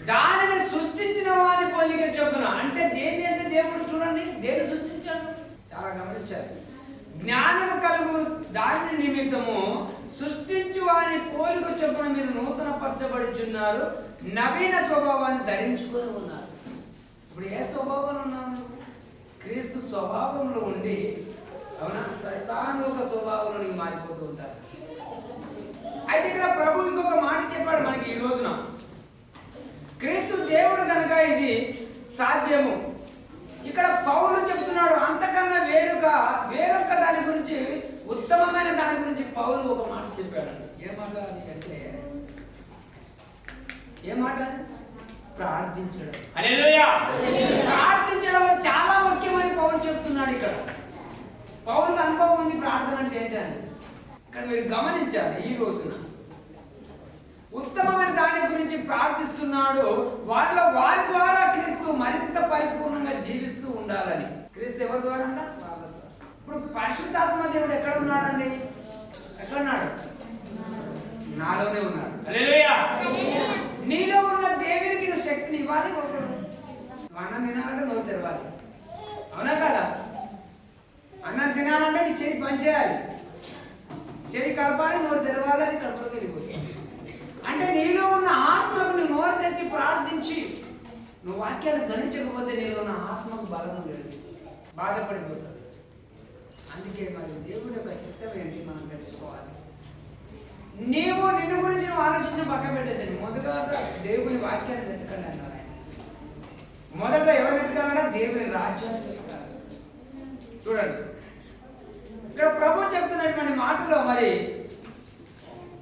దానిని సృష్టించిన వాని పోలిక చొప్పున. అంటే దేని అంటే దేవుడు చూడండి దేని సృష్టించాడు చాలా గమనించారు. జ్ఞానము కలుగు దాని నిమిత్తము సృష్టించు వాని పోలిక చొప్పున మీరు నూతన పరచబడుచున్నారు, నవీన స్వభావాన్ని ధరించుకొని ఉన్నారు. ఇప్పుడు ఏ స్వభావంలో ఉన్నాము? క్రీస్తు స్వభావంలో ఉండి, అవునా, సైతాను ఒక స్వభావంలో నీకు మారిపోతూ ఉంటారు. అయితే ఇక్కడ ప్రభు ఇంకొక మాట చెప్పాడు మనకి ఈ రోజున. క్రీస్తు దేవుడు కనుక ఇది సాధ్యము. ఇక్కడ పౌలు చెప్తున్నాడు అంతకన్నా వేరొక దాని గురించి, ఉత్తమమైన దాని గురించి పౌలు ఒక మాట చెప్పాడు. ఏ మాట అది అంటే ఏ మాట? ప్రార్థించడం. హల్లెలూయా. ప్రార్థించడం చాలా ముఖ్యమని పౌలు చెప్తున్నాడు. ఇక్కడ పౌలుకు అనుభవం ఉంది ప్రార్థన అంటే ఏంటని. ఇక్కడ మీరు గమనించాలి. ఈ రోజున ఉత్తమమైన దాని గురించి ప్రార్థిస్తున్నాడు. వారి ద్వారా క్రీస్తు మరింత పరిపూర్ణంగా జీవిస్తూ ఉండాలని. క్రీస్తు ఎవరి ద్వారా అంట? ఇప్పుడు పరిశుద్ధాత్మ దేవుడు ఎక్కడ ఉన్నాడండి? ఎక్కడున్నాడు? నాలోనే ఉన్నాడు. హల్లెలూయా. నీలో ఉన్న దేవునికి నువ్వు శక్తిని ఇవ్వాలి. ఒకడు అన్నం తినాలంటే నోరు తెరవాలి, అవునా కదా? అన్నం తినాలంటే నీ చేయి పనిచేయాలి, చేయి కలపాలి, నోరు తెరవాలి, అది కడుపులోకి వెళ్ళిపోతుంది. అంటే నీలో ఉన్న ఆత్మకు నువ్వు నోరు తెచ్చి ప్రార్థించి నువ్వు వాక్యాలు ధరించకపోతే నీలో ఉన్న ఆత్మకు బలం లేదు, బాధపడిపోతుంది. అందుకే మరి దేవుడి యొక్క చిత్తం ఏంటి మనం తెలుసుకోవాలి. నిన్ను గురించి నువ్వు ఆలోచించి పక్కన పెట్టేసాను. మొదట దేవుని వాక్యాన్ని వెతకండి అన్నారు ఆయన. మొదట ఎవరు వెతకాలన్నా దేవుని రాజ్యాన్ని వెతకాలి. చూడండి ఇక్కడ ప్రభు చెప్తున్నటువంటి మాటలో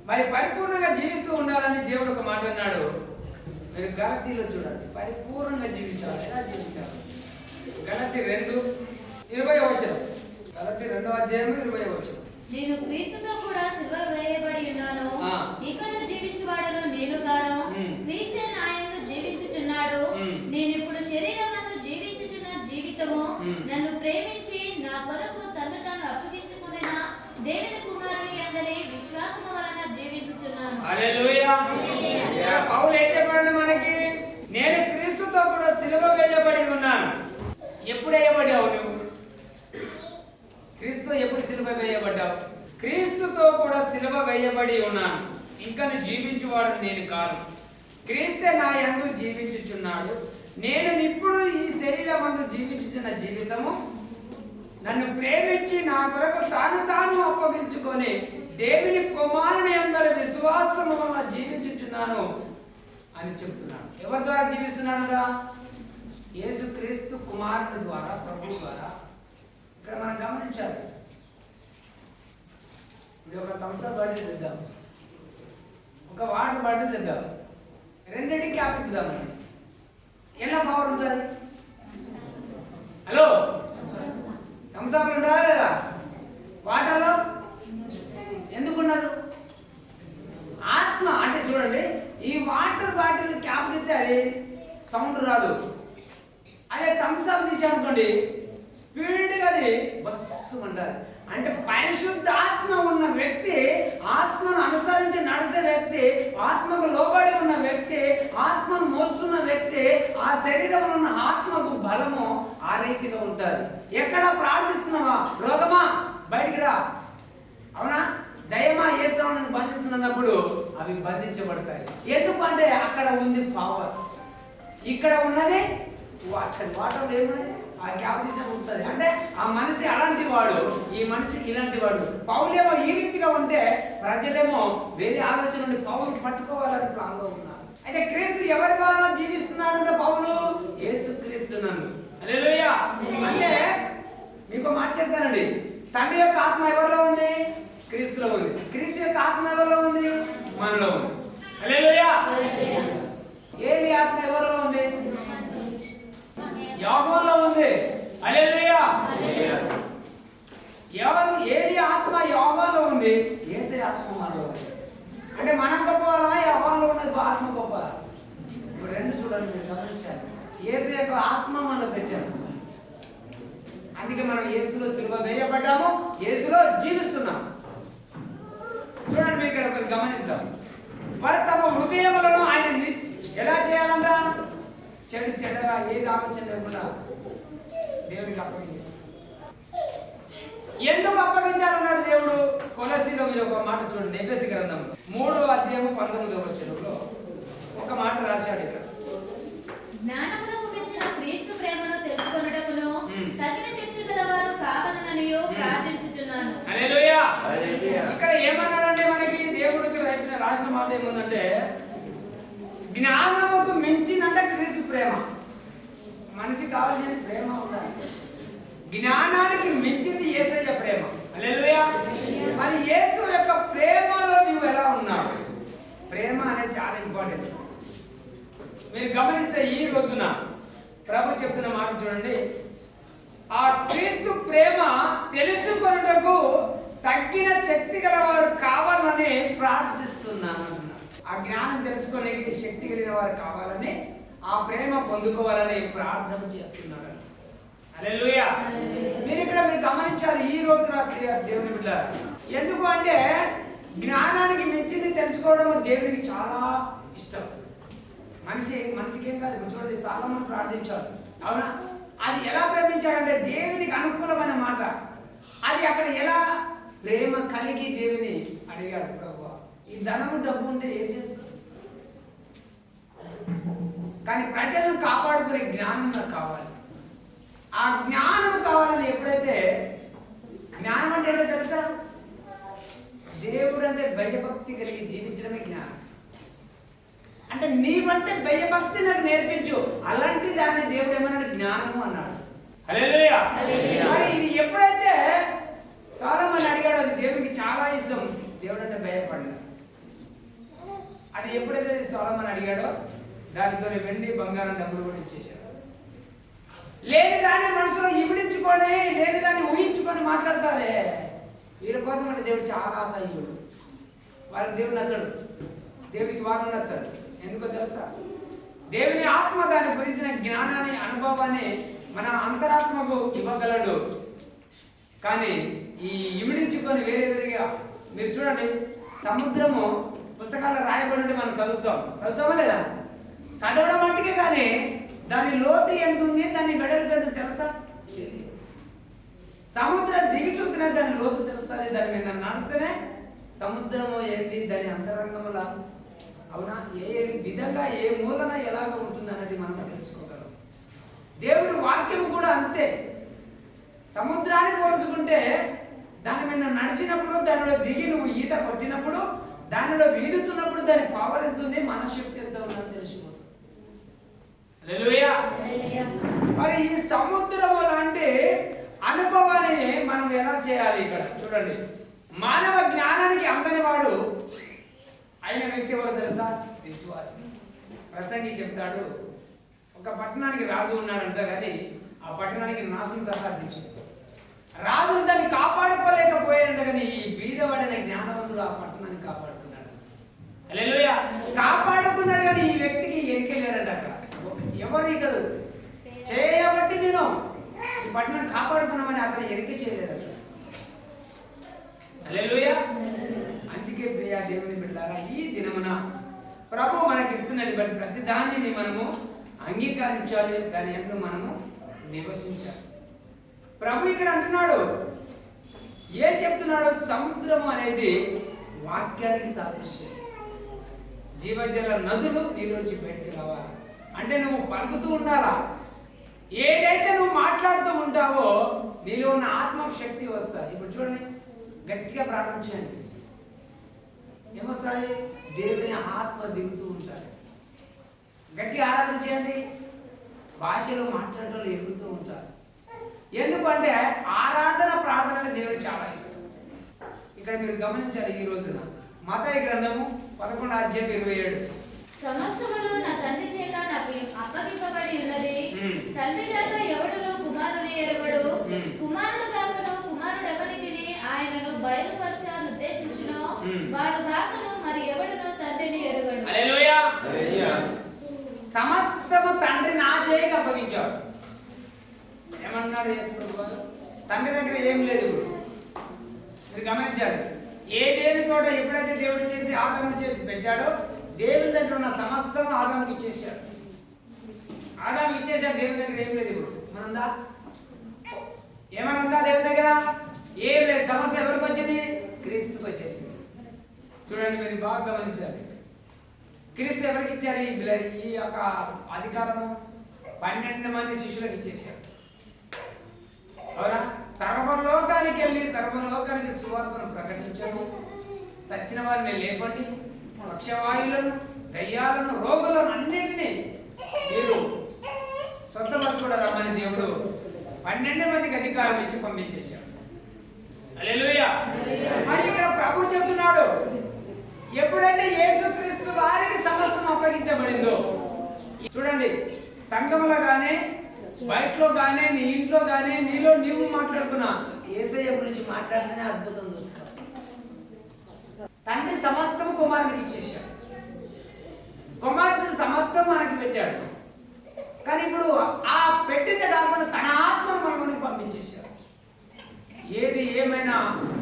మరి పరిపూర్ణంగా జీవిస్తూ ఉండాలని దేవుడు ఒక మాట అన్నాడు. మీరు గలతీలో చూడండి, పరిపూర్ణంగా జీవించాలి. ఎలా జీవించాలి? గలతీ 2:20. గలతీ 2:20. నేను క్రీస్తుతో కూడా సిలువ వేయబడి ఉన్నాను, ఇకను జీవించువాడను నేను గాను, క్రీస్తే నాయందు జీవించుచున్నాడు. నేను ఇప్పుడు శరీరమందు జీవించుచున్న జీవితము నన్ను ప్రేమించి నా కొరకు తను తాను అప్పగించుకున్న దేవుని కుమారుని అందరి విశ్వాసము వలన జీవించుచున్నాను. హల్లెలూయా. పౌలు ఏం చెప్పాడు మనకి? నేను క్రీస్తుతో కూడా సిలువ వేయబడి ఉన్నాను. ఎప్పుడు వేయబడ్డావు నువ్వు? క్రీస్తు ఎప్పుడు సిలువ వేయబడ్డావు? క్రీస్తుతో కూడా సిలువ వేయబడి ఉన్నాను, ఇంకను జీవించువాడు నేను కాను, క్రీస్తే నా యందు జీవించుచున్నాడు. నేను ఇప్పుడు ఈ శరీరమందు జీవించుచున్న జీవితము నన్ను ప్రేమించి నా కొరకు తాను అప్పగించుకొని దేవుని కుమారుని అందరి విశ్వాసము వల్ల జీవించుచున్నాను అని చెప్తున్నాను. ఎవరి ద్వారా జీవిస్తున్నానుగా? యేసుక్రీస్తు కుమారుని ద్వారా, ప్రభు ద్వారా. ఇక్కడ మనం గమనించాలి. ఇప్పుడు ఒక థమ్సప్ బాటిల్ తెద్దాం, ఒక వాటర్ బాటిల్ తెద్దాం, రెండింటికి క్యాప్ ఇద్దామండి. ఎలా పవర్ ఉంటుంది? హలో, థమ్సప్ ఉంటుందా లేదా? వాటర్లో ఎందుకున్నారు? ఆత్మ అంటే చూడండి, ఈ వాటర్ బాటిల్ క్యాప్ తిస్తే అది సౌండ్ రాదు. అదే థమ్సప్ తీసామనుకోండి, స్పీడ్గా అది బస్సు అంటారు. అంటే పరిశుద్ధాత్మ ఉన్న వ్యక్తి, ఆత్మను అనుసరించి నడిచే వ్యక్తి, ఆత్మకు లోబడి ఉన్న వ్యక్తి, ఆత్మను మోస్తున్న వ్యక్తి, ఆ శరీరంలో ఉన్న ఆత్మకు బలము ఆ రీతిగా ఉంటుంది. ఎక్కడ ప్రార్థిస్తున్నావా? రోగమా బయటికి రా, అవునా? దయమా యేసుని బంధిస్తున్నప్పుడు అవి బంధించబడతాయి. ఎందుకంటే అక్కడ ఉంది పవర్, ఇక్కడ ఉన్నది వాటర్ ఏమున్నది? ఆ గ్యాప్ తీసినప్పుడు ఉంటుంది. అంటే ఆ మనిషి అలాంటి వాడు, ఈ మనిషి ఇలాంటి వాడు. పౌలేమో ఈ రీతిగా ఉంటే ప్రజలేమో వేరే ఆలోచన నుండి పౌలు పట్టుకోవాలని ప్లాన్లో ఉన్నారు. అయితే క్రీస్తు ఎవరి వల్ల జీవిస్తున్నాడంటే పౌలు యేసుక్రీస్తు నందు. హల్లెలూయా. అంటే మీకు మాట చెప్తానండి, తండ్రి యొక్క ఆత్మ ఎవరిలో ఉంది? క్రీస్తులో ఉంది. క్రీస్తు యొక్క ఆత్మ ఎవరిలో ఉంది? మనలో ఉంది. హల్లెలూయా. ఏలి ఆత్మ ఎవరిలో ఉంది? యెహోవాలో ఉంది. గమనించాలి. యేసు యొక్క ఆత్మ మనం పెట్టాము. అందుకే మనం యేసులో సిలువ వేయబడ్డాము, యేసులో జీవిస్తున్నాం. చూడండి, మీరు ఇక్కడ ఒకటి గమనిస్తాం. వారు తమ హృదయములను ఆయన ఎలా చేయాలంట? చెడుగా ఏది ఆలోచన లేకుండా దేవునికి అప్పగించేస్తారు. ఎందుకు అప్పగించాలన్నాడు దేవుడు? కొలసీలో మీరు ఒక మాట చూడండి. ఎఫెసీ గ్రంథం 3:19 ఒక మాట రాశాడు ఇక్కడ. జ్ఞానమునకు మించిన క్రీస్తు ప్రేమను తెలుసుకొనుటకును తగిన శక్తి గలవారు కావాలననియు ప్రార్థించుచున్నాను. హల్లెలూయా. ఇక్కడ ఏమన్నాడంటే మనకి దేవుడికి రాసిన మాట ఏముందంటే, జ్ఞానముకు మించినంత క్రీస్తు ప్రేమ. మనిషికి కావాల్సిన ప్రేమ ఉండాలి. జ్ఞానానికి మించింది యేసయ్య ప్రేమ. హల్లెలూయా. మరి యేసు యొక్క ప్రేమలో నువ్వు ఎలా ఉన్నావు? ప్రేమ అనేది చాలా ఇంపార్టెంట్. మీరు గమనిస్తే ఈ రోజున ప్రభు చెప్తున్న మాట చూడండి. ఆ క్రీస్తు ప్రేమ తెలుసుకొనుటకు తగ్గిన శక్తి గలవారు కావాలని ప్రార్థిస్తున్నాను. ఆ జ్ఞానం తెలుసుకునే శక్తి కలిగిన వారు కావాలని, ఆ ప్రేమ పొందుకోవాలని ప్రార్థన చేస్తున్నారు. హల్లెలూయా. మీరు గమనించాలి ఈ రోజున దేవుని బిడ్డ. ఎందుకు అంటే జ్ఞానానికి మించింది తెలుసుకోవడం దేవునికి చాలా ఇష్టం. మనిషికి ఏం కాదు. చూడండి, సొలొమోను ప్రార్థించాడు, అవునా? అది ఎలా ప్రేమించాడంటే దేవునికి అనుకూలమైన మాట. అది అక్కడ ఎలా ప్రేమ కలిగి దేవుని అడిగాడు. ప్రభువా, ఈ ధనము డబ్బు ఉంటే ఏం చేస్తాడు? కానీ ప్రజలను కాపాడుకునే జ్ఞానం నాకు కావాలి. ఆ జ్ఞానం కావాలని ఎప్పుడైతే, జ్ఞానం అంటే ఏంటో తెలుసా? దేవుడు అంటే భయభక్తి కలిగి జీవించడమే జ్ఞానం. అంటే నీవంటే భయభక్తి నాకు నేర్పించు. అలాంటి దాన్ని దేవుడు ఏమన్నాడు? జ్ఞానము అన్నాడు. హల్లెలూయా. మరి ఇది ఎప్పుడైతే సొలొమోను అడిగాడో, అది దేవుడికి చాలా ఇష్టం. దేవుడు అంటే భయపడ్డాడు. అది ఎప్పుడైతే సొలొమోను అడిగాడో, దానితో వెండి బంగారం డబ్బులు కూడా ఇచ్చేశాడు. లేని దాన్ని మనసులో ఇమిడించుకొని, లేని దాన్ని ఊహించుకొని మాట్లాడతారే, వీళ్ళ కోసం అంటే దేవుడు చాలా అసహ్యుడు. వాళ్ళకి దేవుడు నచ్చడు, దేవుడికి వాళ్ళు నచ్చడు. ఎందుకో తెలుసా? దేవుని ఆత్మ దాని గురించిన జ్ఞానాన్ని, అనుభవాన్ని మన అంతరాత్మకు ఇవ్వగలడు. కానీ ఈ ఇమిడించుకొని వేరేగా, మీరు చూడండి, సముద్రము పుస్తకాల్లో రాయబడి మనం చదువుతామా లేదా? చదవడం మట్టుకే, కానీ దాని లోతు ఎంత ఉంది, దాని వెడల్పు ఎంత తెలుసా? సముద్రం దిగి చూస్తేనే దాని లోతు తెలుస్తుంది. దాని మీద నడిస్తేనే సముద్రము ఏంటి, దాని అంతరంగముల, అవునా, ఏ విధంగా ఏ మూలన ఎలాగ ఉంటుంది అన్నది మనం తెలుసుకోగలం. దేవుడి వాక్యం కూడా అంతే. సముద్రాన్ని పోల్చుకుంటే దాని మీద నడిచినప్పుడు, దానిలో దిగి నువ్వు ఈత కొట్టినప్పుడు, దానిలో వీదుతున్నప్పుడు దాని పవర్ ఎంత ఉంది, మనశ్శక్తి ఎంత ఉందని తెలిసిపోతుంది. హల్లెలూయా. మరి ఈ సముద్రం లాంటి అనుభవాన్ని మనం ఎలా చేయాలి? ఇక్కడ చూడండి, మానవ జ్ఞానానికి అందని వాడు అయిన వ్యక్తి ఎవరు తెలుసా? విశ్వాసి. ప్రసంగి చెప్తాడు, ఒక పట్టణానికి రాజు ఉన్నాడంట, కానీ ఆ పట్టణానికి నాశనం ప్రకాశించింది. రాజును దాన్ని కాపాడుకోలేకపోయాడంట, కానీ ఈ బీదవాడైన జ్ఞానవంతుడు ఆ పట్టణాన్ని కాపాడుకున్నాడు. హల్లెలూయా. కాపాడుకున్నాడు, కానీ ఈ వ్యక్తికి ఎరికెళ్ళాడంట. అక్కడ ఎవరు ఇతడు చేయబట్టి నేను ఈ పట్టణాన్ని కాపాడుకున్నామని అతను ఎరిక చేయలేదంట. హల్లెలూయా. అందుకే ప్రియ దేవుని బిడ్డలారా, ఈ దినమున ప్రభు మనకి ఇస్తున్నటువంటి ప్రతి దానిని మనము అంగీకరించాలి, దాని యందు మనము నివసించాలి. ప్రభు ఇక్కడ అంటున్నాడు, ఏం చెప్తున్నాడు? సముద్రము అనేది వాక్యానికి సాదృశ్యం. జీవజల నదులు నీలోంచి బయటికి రావాలి అంటే నువ్వు పలుకుతూ ఉండాలా. ఏదైతే నువ్వు మాట్లాడుతూ ఉంటావో నీలో ఉన్న ఆత్మశక్తి వస్తుంది. ఇప్పుడు చూడండి, గట్టిగా ప్రార్థన చేయండి, ఏమొస్తుంది? దేవుని ఆత్మ దిగుతూ ఉంటాడు. గట్టిగా ఆరాధన చేయండి, భాషలో మాట్లాడటం ఎగురుతూ ఉంటారు. ఎందుకంటే ఆరాధన, ప్రార్థన అంటే దేవుడికి చాలా ఇష్టం. ఇక్కడ మీరు గమనించాలి, ఈ రోజున మత్తయి గ్రంథము 11:27 సమస్తములు నా తండ్రి చేత నాకు అప్పగింపబడి ఉన్నది. తండ్రి చేత ఎవడును కుమారుని ఎరుగడు, కుమారుడు కాకను కుమారుడు ఎవరికి ఆయనను బయలుపరచాలని ఉద్దేశించునో వాడు కాకను మరి ఎవడును తండ్రిని ఎరుగడు. హల్లెలూయా. సమస్తము చేయికి అప్పగించాడు. ఏమన్నాడు యేసు ప్రభువారు? తండ్రి దగ్గర ఏం లేదు. ఇప్పుడు మీరు గమనించాలి, ఏ దేవుని తోట ఎప్పుడైతే దేవుడు చేసి ఆదాము చేసి పెంచాడో దేవుని దగ్గర ఉన్న సమస్తం ఆదాముకి ఇచ్చేసాడు. ఆదాముకి ఇచ్చేసాడు. దేవుని దగ్గర ఏం లేదు. ఇప్పుడు మనందా ఏమైనా ఉందా దేవుని దగ్గర? ఏం లేదు. సమస్య ఎవరికి వచ్చింది? క్రీస్తుకి వచ్చేసింది. చూడండి, మీరు బాగా గమనించాలి. క్రీస్తు ఎవరికి ఇచ్చారు ఈ యొక్క అధికారము? 12 మంది శిష్యులకు ఇచ్చేసారు. అవునా? సర్వలోకానికి వెళ్ళి సర్వలోకానికి సువార్తను ప్రకటించండి, సచ్చిన వారిని లేపండి, పక్షవాయులను, దయ్యాలను, రోగులను అన్నింటినీ మీరు స్వస్థపరచుకోవడం రమ్మని దేవుడు 12 మందికి అధికారం ఇచ్చి పంపించేశాడు. హల్లెలూయా. మరి ఇక్కడ ప్రభు చెప్తున్నాడు, ఎప్పుడైతే యేసుక్రీస్తు వారికి సమస్తం అప్పగించబడిందో, చూడండి, సంఘంలో కానీ బయటలో కానీ నీ ఇంట్లో కానీ నీలో నీవు మాట్లాడుకున్నా యేసయ్య గురించి మాట్లాడితేనే అద్భుతం చూస్తావు. తండ్రి సమస్తం కుమారుడికి ఇచ్చేసాడు. కుమారుడు సమస్తం మనకి పెట్టాడు. కానీ ఇప్పుడు ఆ పెట్టింది కాకుండా తన ఆత్మను మనకు పంపించేశాడు. ఏది ఏమైనా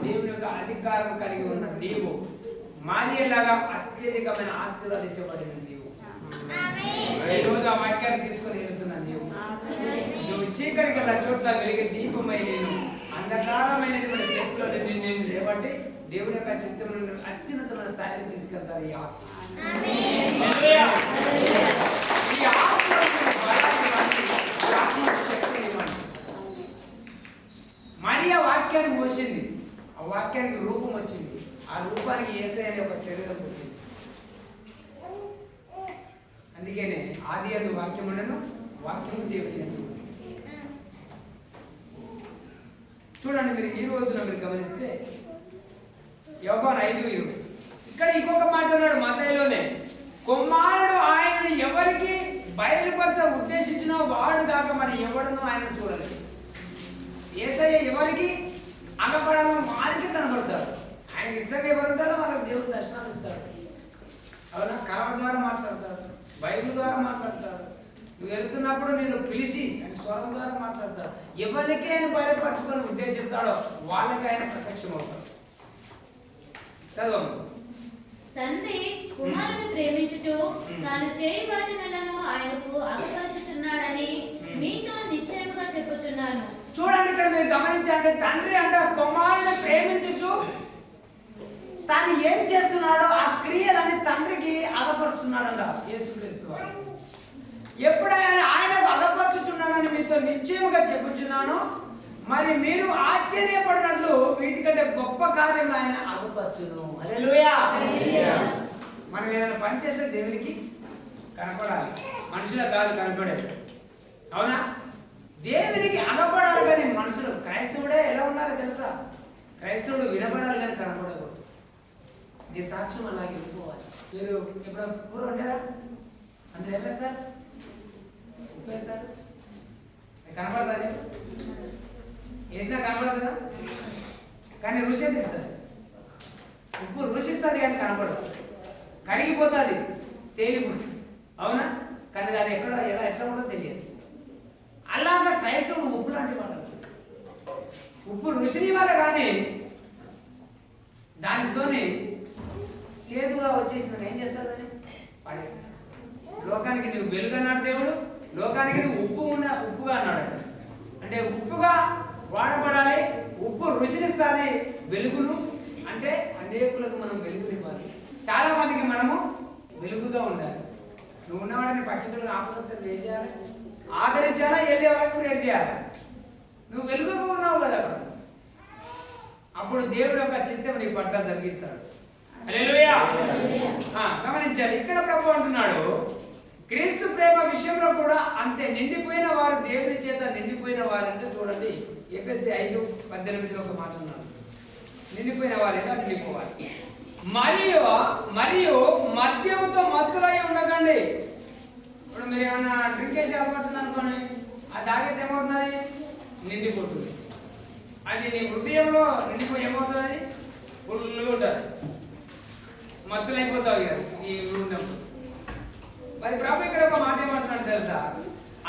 దేవుని యొక్క అధికారం కలిగి ఉన్న నీవు మరియలాగా అత్యధికమైన ఆశీర్వదించబడిన నీవు ఈ రోజు ఆ వాక్యాన్ని తీసుకొని వెళ్తున్నా. నువ్వు చీకటికి వెళ్ళ చోట్ల వెలిగే దీపమై నేను అంధకారమైనటువంటి ప్లేస్లో నేను లేవంటే దేవుని యొక్క చిత్తమును అత్యున్నతమైన స్థాయికి తీసుకెళ్తారు. ఈ ఆత్మ మరియా వాక్యాన్ని మోసింది. ఆ వాక్యానికి రూపం వచ్చింది. ఆ రూపానికి యేసయ్య అనే ఒక శరీరం పుట్టింది. అందుకనే ఆది యందు వాక్యం ఉండను, వాక్యము దేవుని యందు. చూడండి, మీరు ఈ రోజున మీరు గమనిస్తే యోహాను 5:20 ఇక్కడ ఇంకొక మాట అన్నాడు మత్తయిలోనే, కుమారుడు ఆయనను ఎవరికి బయలుపరచ ఉద్దేశించినో వాడు కాక మరి ఎవడనో ఆయన చూడలేదు. యేసయ్య ఎవరికి అగపడాలని వారికి కనబడతాడు. ఆయనకి ఇష్టంగా ఎవరు ఉంటారో వాళ్ళకి దేవుడు దర్శనాలు ఇస్తాడు. అవునా? కళ ద్వారా మాట్లాడతాడు, బైబిల్ ద్వారా మాట్లాడతాడు. నువ్వు వెళ్తున్నప్పుడు నేను పిలిచి ఆయన స్వరం ద్వారా మాట్లాడతాడు. ఎవరికి ఆయన బయలుపరచుకొని ఉద్దేశిస్తాడో వాళ్ళకి ఆయన ప్రత్యక్షం అవుతాడు. చదవము. తండ్రి కుమారుని ప్రేమించుచు తాను చేయి వాటినలను ఆయనకు అగపరచుచున్నాడని మీతో నిశ్చయముగా చెప్పుచున్నాను. చూడండి, ఇక్కడ మీరు గమనించండి. తండ్రి అంటే కుమారుని ప్రేమించుచు తాను ఏం చేస్తున్నాడో ఆ క్రియలని తండ్రికి అగపరుస్తున్నాడంట యేసుక్రీస్తు వారు. ఎప్పుడైనా ఆయనకు అగపరుచుచున్నాడని మీతో నిశ్చయముగా చెప్పుచున్నాను, మరి మీరు ఆశ్చర్యపడినట్లు వీటికంటే గొప్ప కార్యం ఆయన అగపరచును. హల్లెలూయా. మనం ఏదైనా పని చేస్తే దేవునికి కనపడాలి, మనుషులకు కాదు కనపడేది. అవునా? దేవునికి అగపడాలి కానీ మనుషులు. క్రైస్తవుడే ఎలా ఉండాలో తెలుసా? క్రైస్తవుడు వినపడాలి కానీ కనపడకూడదు. నీ సాక్ష్యం అలాగే వెళ్ళిపోవాలి. మీరు ఎప్పుడు కూర వండారా? అందులో ఏం వేస్తారు? ఉప్పు వేస్తారు. కనపడదా? వేసినా కనపడదా? కానీ రుచి తీస్తుంది. ఉప్పు రుచిస్తుంది కానీ కనపడదు, కరిగిపోతుంది, తేలిపోతుంది. అవునా? కానీ అది ఎట్లా ఉండదో తెలియదు. అలాగా క్రైస్తవుడు ఉప్పు లాంటి వాడు. ఉప్పు రుచిని వల్ల కానీ దానితోనే చేదుగా వచ్చేసిందని ఏం చేస్తారు? అని పాడేస్తారు. లోకానికి నువ్వు వెలుగు అన్నాడు దేవుడు, లోకానికి నువ్వు ఉప్పుగా అన్నాడు. అంటే ఉప్పుగా వాడబడాలి. ఉప్పు రుచినిస్తుంది, వెలుగును. అంటే అనేకులకు మనం వెలుగునివ్వాలి. చాలా మందికి మనము వెలుగుగా ఉండాలి. నువ్వు ఉన్నవాడిని పట్టికలు ఆపదలు ఏం చేయాలి? ఆదరించాలా? వెళ్ళే వాళ్ళకి కూడా ఏం చేయాలి? నువ్వు వెలుగుగా ఉన్నావు కదా, అప్పుడు దేవుడు యొక్క చిత్తం నీ పట్ల జరిగిస్తాడు. హల్లెలూయా. గమనించాలి, ఇక్కడ ప్రభు అంటున్నాడు, క్రీస్తు ప్రేమ విషయంలో కూడా అంతే. నిండిపోయిన వారు దేవుని చేత నిండిపోయిన వారంటే చూడండి, ఎఫెసీ 5:18 ఒక మాట ఉన్నాడు. నిండిపోయిన వారు ఎలా నిండిపోవాలి? మరియు మద్యముతో మత్తులై ఉండకండి. ఇప్పుడు మీరు ఏమన్నా డ్రింక్ చేసి అలవాటుంది అనుకోండి, ఆ తాగితే ఏమవుతుంది? నిండిపోతుంది. అది నీ హృదయంలో నిండిపోయి ఏమవుతుంది? ఫుల్గా ఉంటుంది, మత్తులు అయిపోతావు కదా ఈ ఉన్నప్పుడు. మరి ప్రభు ఇక్కడ ఒక మాట ఏమంటున్నాడు తెలుసా?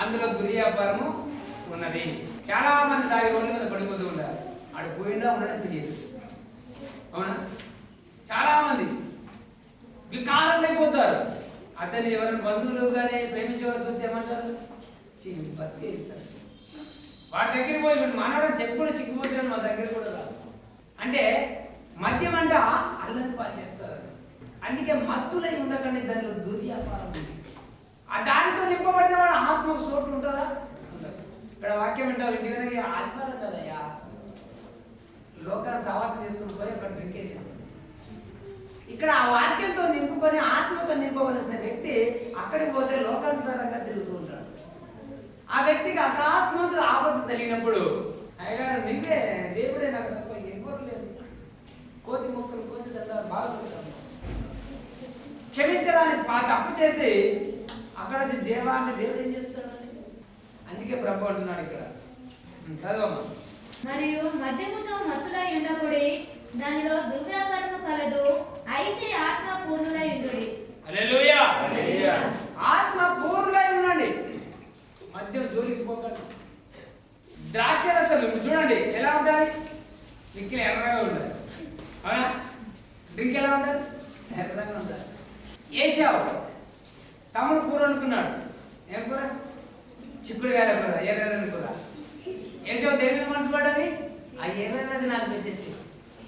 అందులో దుర్వ్యాపారము ఉన్నది. చాలా మంది దాని రోడ్ల మీద పడిపోతూ ఉంటారు. ఆడు పోయిండా ఉండడం తెలియదు. అవునా? చాలా మంది వికారం అయిపోతారు. అతన్ని ఎవరైనా బంధువులు కానీ ప్రేమించేవారు చూస్తే ఏమంటారు? బతికే ఇస్తారు. వాడి దగ్గరికి పోయి మనవడం చెప్పులు చిక్కిపోతున్నాడు, మా దగ్గర కూడా రాదు. అంటే మద్యం అంట అల్లరి పాలు చేస్తారు. అందుకే మత్తులై ఉండకండి, దానిలో దుర్వ్యాపారం ఉంది. ఆ దానితో నింపబడిన వాడు ఆత్మకు చోటు ఉంటుందా? ఇక్కడ వాక్యం అంటావు, ఇంటి కనుక ఆదివారం కదయ్యా, లోకాన్ని సవాసం చేసుకుని పోయి అక్కడ డ్రింకేసేస్తాడు. ఇక్కడ ఆ వాక్యంతో నింపుకొని ఆత్మతో నింపవలసిన వ్యక్తి అక్కడికి పోతే లోకానుసారంగా తిరుగుతూ ఉంటాడు. ఆ వ్యక్తికి అకస్మాత్తుగా ఆపద తగిలినప్పుడు అయ్యగారు నిందే దేవుడే నాకు తప్ప ఎవ్వరు లేదు, కోతి మొక్కలు కోతి దగ్గర బాగుంటారు, క్షమించడానికి తప్పు చేసి అక్కడ వచ్చి దేవా అంటే దేవుడు ఏం చేస్తాడు? అందుకే ప్రభు అంటున్నాడు ఇక్కడ, చదవమ్మా. మరియు మద్యముతో మత్తులై ఉండకుడి, దానిలో దుర్వ్యాపారము కలదు, అయితే ఆత్మ పూర్ణులై ఉండుడి. హల్లెలూయా. ఆత్మ పూర్ణులై ఉండండి, మద్యం జోలికి పోకండి. ద్రాక్షరసం చూడండి ఎలా ఉంటుంది, మిక్కిలి ఎర్రగా ఉంటుంది. అవునా? డ్రింక్ ఎలా ఉంటుంది? ఎర్రగా ఉంటుంది. ఏశావు తమ్ముడు కూర అనుకున్నాడు. ఏం కూర? చిక్కుడుగాయల కూర, ఎర్రని కూర. ఏశావు దేని మీద మనసు పడ్డది? ఆ ఎర్రది నాకు పెట్టేసి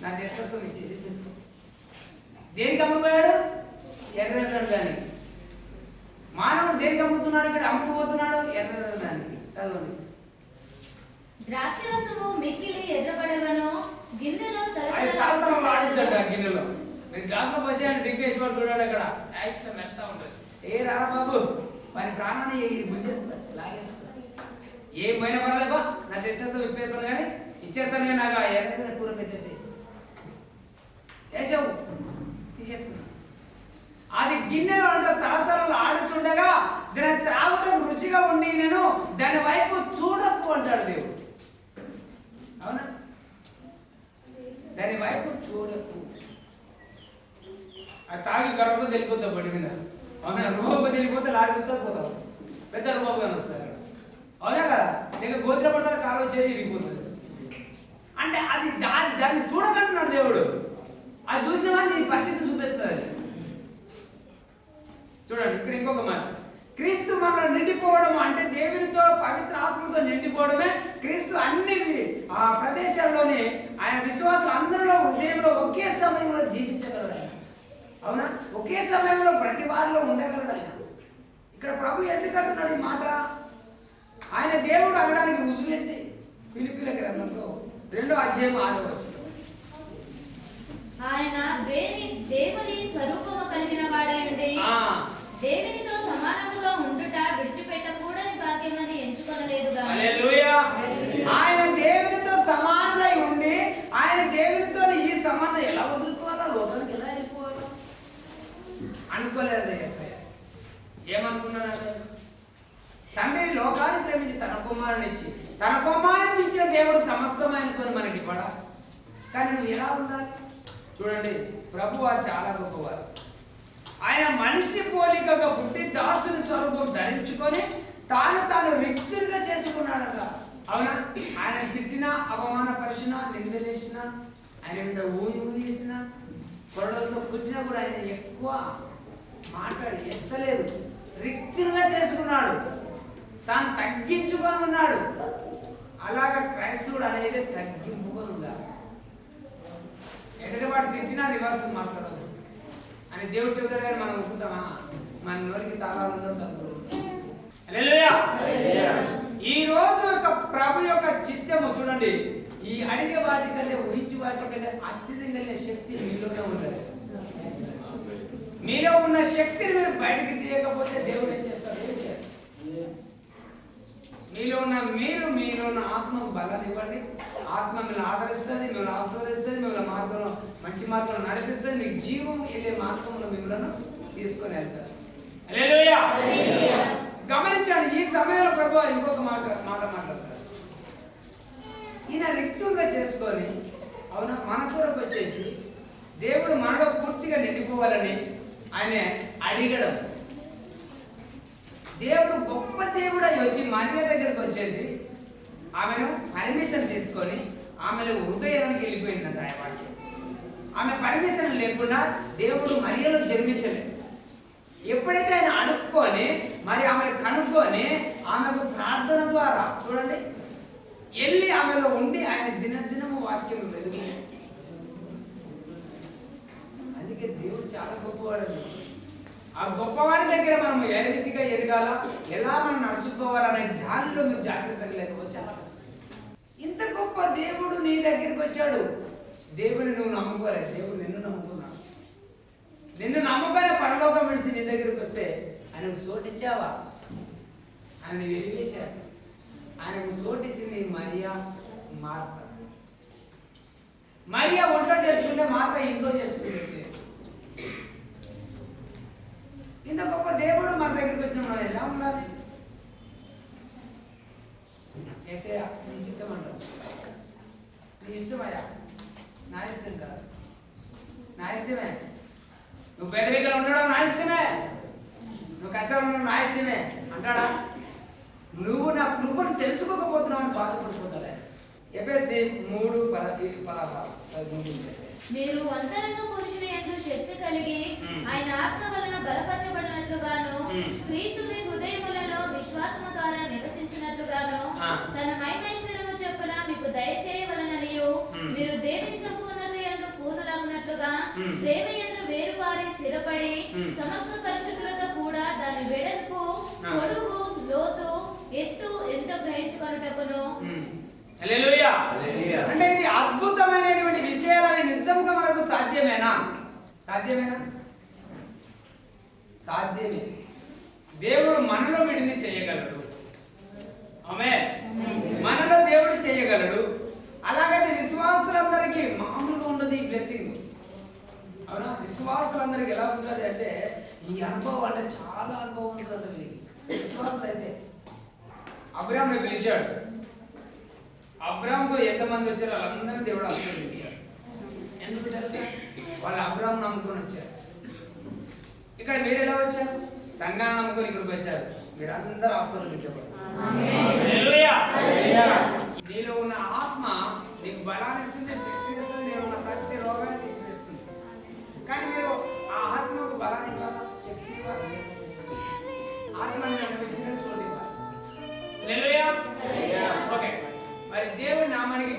నా దేశంతో ఇచ్చేసేసుకో. దేనికి అమ్ముకుపోయాడు? ఎర్రదానికి. మానవుడు దేనికి అమ్ముతున్నాడు? ఇక్కడ అమ్ముకుపోతున్నాడు ఎర్రదానికి. చదవండి. ద్రాక్షరసము మిక్కిలి ఎర్రబడగను, గిన్నెలో తలతలలాడిద్దంట. గిన్నెలో మీరు గ్లాసులో పోసి అని డ్రింకేశ్వరు చూడాడు. అక్కడ యాక్చువల్గా మెత్తా ఉంటుంది. ఏ రారా బాబు, వారి ప్రాణాన్ని ఇది గుంజేస్తారు, లాగేస్తారు. ఏమైనా పర్వాలేబా, నా తెచ్చేతో విప్పేస్తాను కానీ ఇచ్చేస్తాను కానీ నాకు ఏదైనా కూర పెట్టేసి వేసావు తీసేసుకున్నా. అది గిన్నెలో అంటే తలతలలు ఆడుచుండగా దాన్ని త్రాగుటకు రుచిగా ఉండి నేను దాని వైపు చూడకు అంటాడు దేవుడు. అవునా? దాని వైపు చూడకు. అది తాగి గర్భ తెలిపోతావు బండి మీద. అవునా? రుబాబు తెలిపోతే లారీ పోతావు, పెద్ద రుబాబు అని వస్తారు. అవునా కదా? నేను గోత్ర పడతా కాలువ చేయి ఇరిగిపోతుంది. అంటే అది దాన్ని చూడకంటున్నాడు దేవుడు. అది చూసిన వాడిని నీ పరిస్థితి చూపిస్తుంది. చూడండి ఇక్కడ ఇంకొక మాట, క్రీస్తు మనల్ని నిండిపోవడం అంటే దేవునితో పవిత్ర ఆత్మతో నిండిపోవడమే. క్రీస్తు అన్ని ఆ ప్రదేశాల్లోనే ఆయన విశ్వాసం అందరిలో హృదయంలో ఒకే సమయంలో జీవించగలడు ఆయన. అవునా? ఒకే సమయంలో ప్రతి వారిలో ఉండగలడు ఆయన. ఇక్కడ ప్రభు ఎందుకు అంటున్నాడు ఈ మాట? ఆయన దేవుడు అనడానికి రుజువేంటి? ఫిలిప్పీల గ్రంథంలో 2:6 ఆయన దేవుని స్వరూపము కలిగిన వాడై ఉండి దేవునితో సమానముగా ఉండుట విడిచిపెట్టకూడని భాగ్యమని ఎంచుకొనలేదు గాని. హల్లెలూయా. ఆయన దేవునితో సమానమై ఉండి ఆయన దేవునితో ఈ సంబంధం ఎలా వదులుకోవాలా, లోకానికి ఎలా వెళ్ళిపోవాలా అనుకోలేదు. ఏమనుకున్నాడు? తండ్రి లోకాన్ని ప్రేమించి తన కుమారుని ఇచ్చి తన కుమారుని ఇచ్చిన దేవుడు సమస్తమైనకొని మనకి ఇవ్వడా? కానీ నువ్వు ఎలా ఉండాలి? చూడండి, ప్రభువారు చాలా గొప్పవారు. ఆయన మనిషి పోలికగా పుట్టి దాసుని స్వరూపం ధరించుకొని తాను రిక్తులుగా చేసుకున్నాడట. అవునా? ఆయన తిట్టినా, అవమానపరిచినా, నిందలేసినా, ఆయన మీద ఊసేసినా, కొరడలతో కూర్చున్నా కూడా ఆయన ఎక్కువ మాట ఎత్తలేదు. రిక్తులుగా చేసుకున్నాడు, తాను తగ్గించుకొని ఉన్నాడు. అలాగా క్రైస్తవుడు అనేది తగ్గింపుకొని ఉండాలి. ఎదుటివాడు తిట్టినా రివర్స్ మాట్లాడదు అని దేవుడు చెబుతాడు. కానీ మనం ఒప్పుతామా? మన నోరికి తాళాలలో తగ్గులు. హల్లెలూయా. ఈ రోజు యొక్క ప్రభు యొక్క చిత్తము చూడండి, ఈ అడిగే వాటి కంటే ఊహించే వాటి కంటే అత్యధికంగా శక్తి మీలోనే ఉన్నది. మీలో ఉన్న శక్తిని మీరు బయటికి తీయకపోతే దేవుడు ఏం చేస్తాడు? ఏం చేయాలి? మీలో ఉన్న ఆత్మకు బలాన్ని ఇవ్వండి. ఆత్మ మిమ్మల్ని ఆదరిస్తుంది, మిమ్మల్ని ఆశీర్వదిస్తుంది, మిమ్మల్ని మార్గంలో మంచి మార్గంలో నడిపిస్తుంది. మీకు జీవం వెళ్ళే మార్గంలో మిమ్మల్ని తీసుకొని వెళ్తారు. హల్లెలూయా. గమనించండి, ఈ సమయంలో ప్రభు ఇంకొక మాట మాట్లాడతారు. ఈయన రిక్తుగా చేసుకొని, అవునా, మన కొరకు వచ్చేసి దేవుడు మనలో పూర్తిగా నిండిపోవాలని ఆయన అడిగడం. దేవుడు గొప్ప దేవుడు అయి వచ్చి మరియ దగ్గరికి వచ్చేసి ఆమెను పర్మిషన్ తీసుకొని ఆమెలో హృదయానికి వెళ్ళిపోయిందంట ఆ వాక్యం. ఆమె పర్మిషన్ లేకుండా దేవుడు మరియలో జన్మించలేదు. ఎప్పుడైతే ఆయన అడుక్కొని మరి ఆమెను కనుక్కొని ఆమెకు ప్రార్థన ద్వారా చూడండి వెళ్ళి ఆమెలో ఉండి ఆయన దినదినము వాక్యం వెలుగు. అందుకే దేవుడు చాలా గొప్పవాడు. ఆ గొప్పవాడి దగ్గర మనం ఏ రీతిగా ఎదగాల, ఎలా మనం నడుచుకోవాలనే జాలిలో మీరు జాగ్రత్తగా లేకపోతే చాలా కష్టం. ఇంత గొప్ప దేవుడు నీ దగ్గరికి వచ్చాడు. దేవుని నువ్వు నమ్ముకోలేదు, దేవుడు నిన్ను నమ్ముకున్నాడు. నిన్ను నమ్ముకొని పరలోకం విడిచి నీ దగ్గరికి వస్తే ఆయనకు చోటిచ్చావా? ఆయన వెలివేశాడు. ఆయనకు చోటిచ్చింది మరియా, మార్త. మరియా ఒంట్లో చేసుకుంటే మార్త ఇంట్లో చేసుకునేసి. ఇంత గొప్ప దేవుడు మన దగ్గరికి వచ్చిన మనం ఎలా ఉండాలి? ఏసయ్యా నీ చిత్తం అంటావు, నీ ఇష్టమయ్యా, నా ఇష్టం కాదు, నా ఇష్టమే. నువ్వు పేద దగ్గర ఉండడం నా ఇష్టమే, నువ్వు కష్టం ఉండడం నా ఇష్టమే అంటాడా? నువ్వు నా కృపను తెలుసుకోకపోతున్నావు అని బాధపడిపోతాడే. ఎఫెసీ 3:16 మీరు అంతరంగ పురుషుని యందు శక్తి కలిగి ఆయన ఆత్మ వలన బలపరచబడినట్లుగాను క్రీస్తు మీ హృదయములలో విశ్వాసము ద్వారా నివసించినట్లుగాను తన మహిమైశ్వర్యము చొప్పున మీకు దయచేయవలననియు మీరు దేవుని సంపూర్ణత యందు పూర్ణులగునట్లుగా ప్రేమ యందు వేరు వారి స్థిరపడి సమస్త పరిశుద్ధులతో కూడా దాని వెడల్పు, పొడుగు, లోతు, ఎత్తు ఎంతో గ్రహించుకొనుటకును. హల్లెలూయా. అంటే ఇది అద్భుతమైనటువంటి విషయాలని నిజంగా మనకు సాధ్యమేనా? సాధ్యమేనా? సాధ్యమే. దేవుడు మనలో వీడిని చేయగలడు. ఆమేన్. మనలో దేవుడు చేయగలడు. అలాగైతే విశ్వాసులందరికీ మామూలుగా ఉండదు ఈ బ్లెస్సింగ్. అవునా? విశ్వాసులందరికీ ఎలా ఉంటుంది అంటే ఈ అనుభవం అంటే చాలా అనుభవం ఉంటుంది. విశ్వాసులు అయితే అబ్రాహాముని పిలిచాడు. అబ్రాహాముకు ఎంతమంది వచ్చారు వాళ్ళందరినీ దేవుడు ఆశీర్వదించాడు. ఎందుకు తెలుసా? వాళ్ళు అబ్రాహాము నమ్ముకొని వచ్చారు. ఇక్కడ మీరు ఎలా వచ్చారు? సంఘాన్ని నమ్ముకొని ఇక్కడికి వచ్చారు. మీరు అందరూ ఆశీర్వదించబడ్డారు. హల్లెలూయా. నీలో ఉన్న ఆత్మ నీకు బలాన్ని ఇస్తుంది, శక్తిని ఇస్తుంది, నీలో ఉన్న ప్రతి రోగాన్ని తీసివేస్తుంది. కానీ మీరు ఆ ఆత్మకు బలాన్ని ఇవ్వాలి, శక్తిని ఇవ్వాలి, ఆత్మని అన్వేషించడానికి చోటు ఇవ్వాలి. హల్లెలూయా. ఓకే, మరి దేవుని నామానికి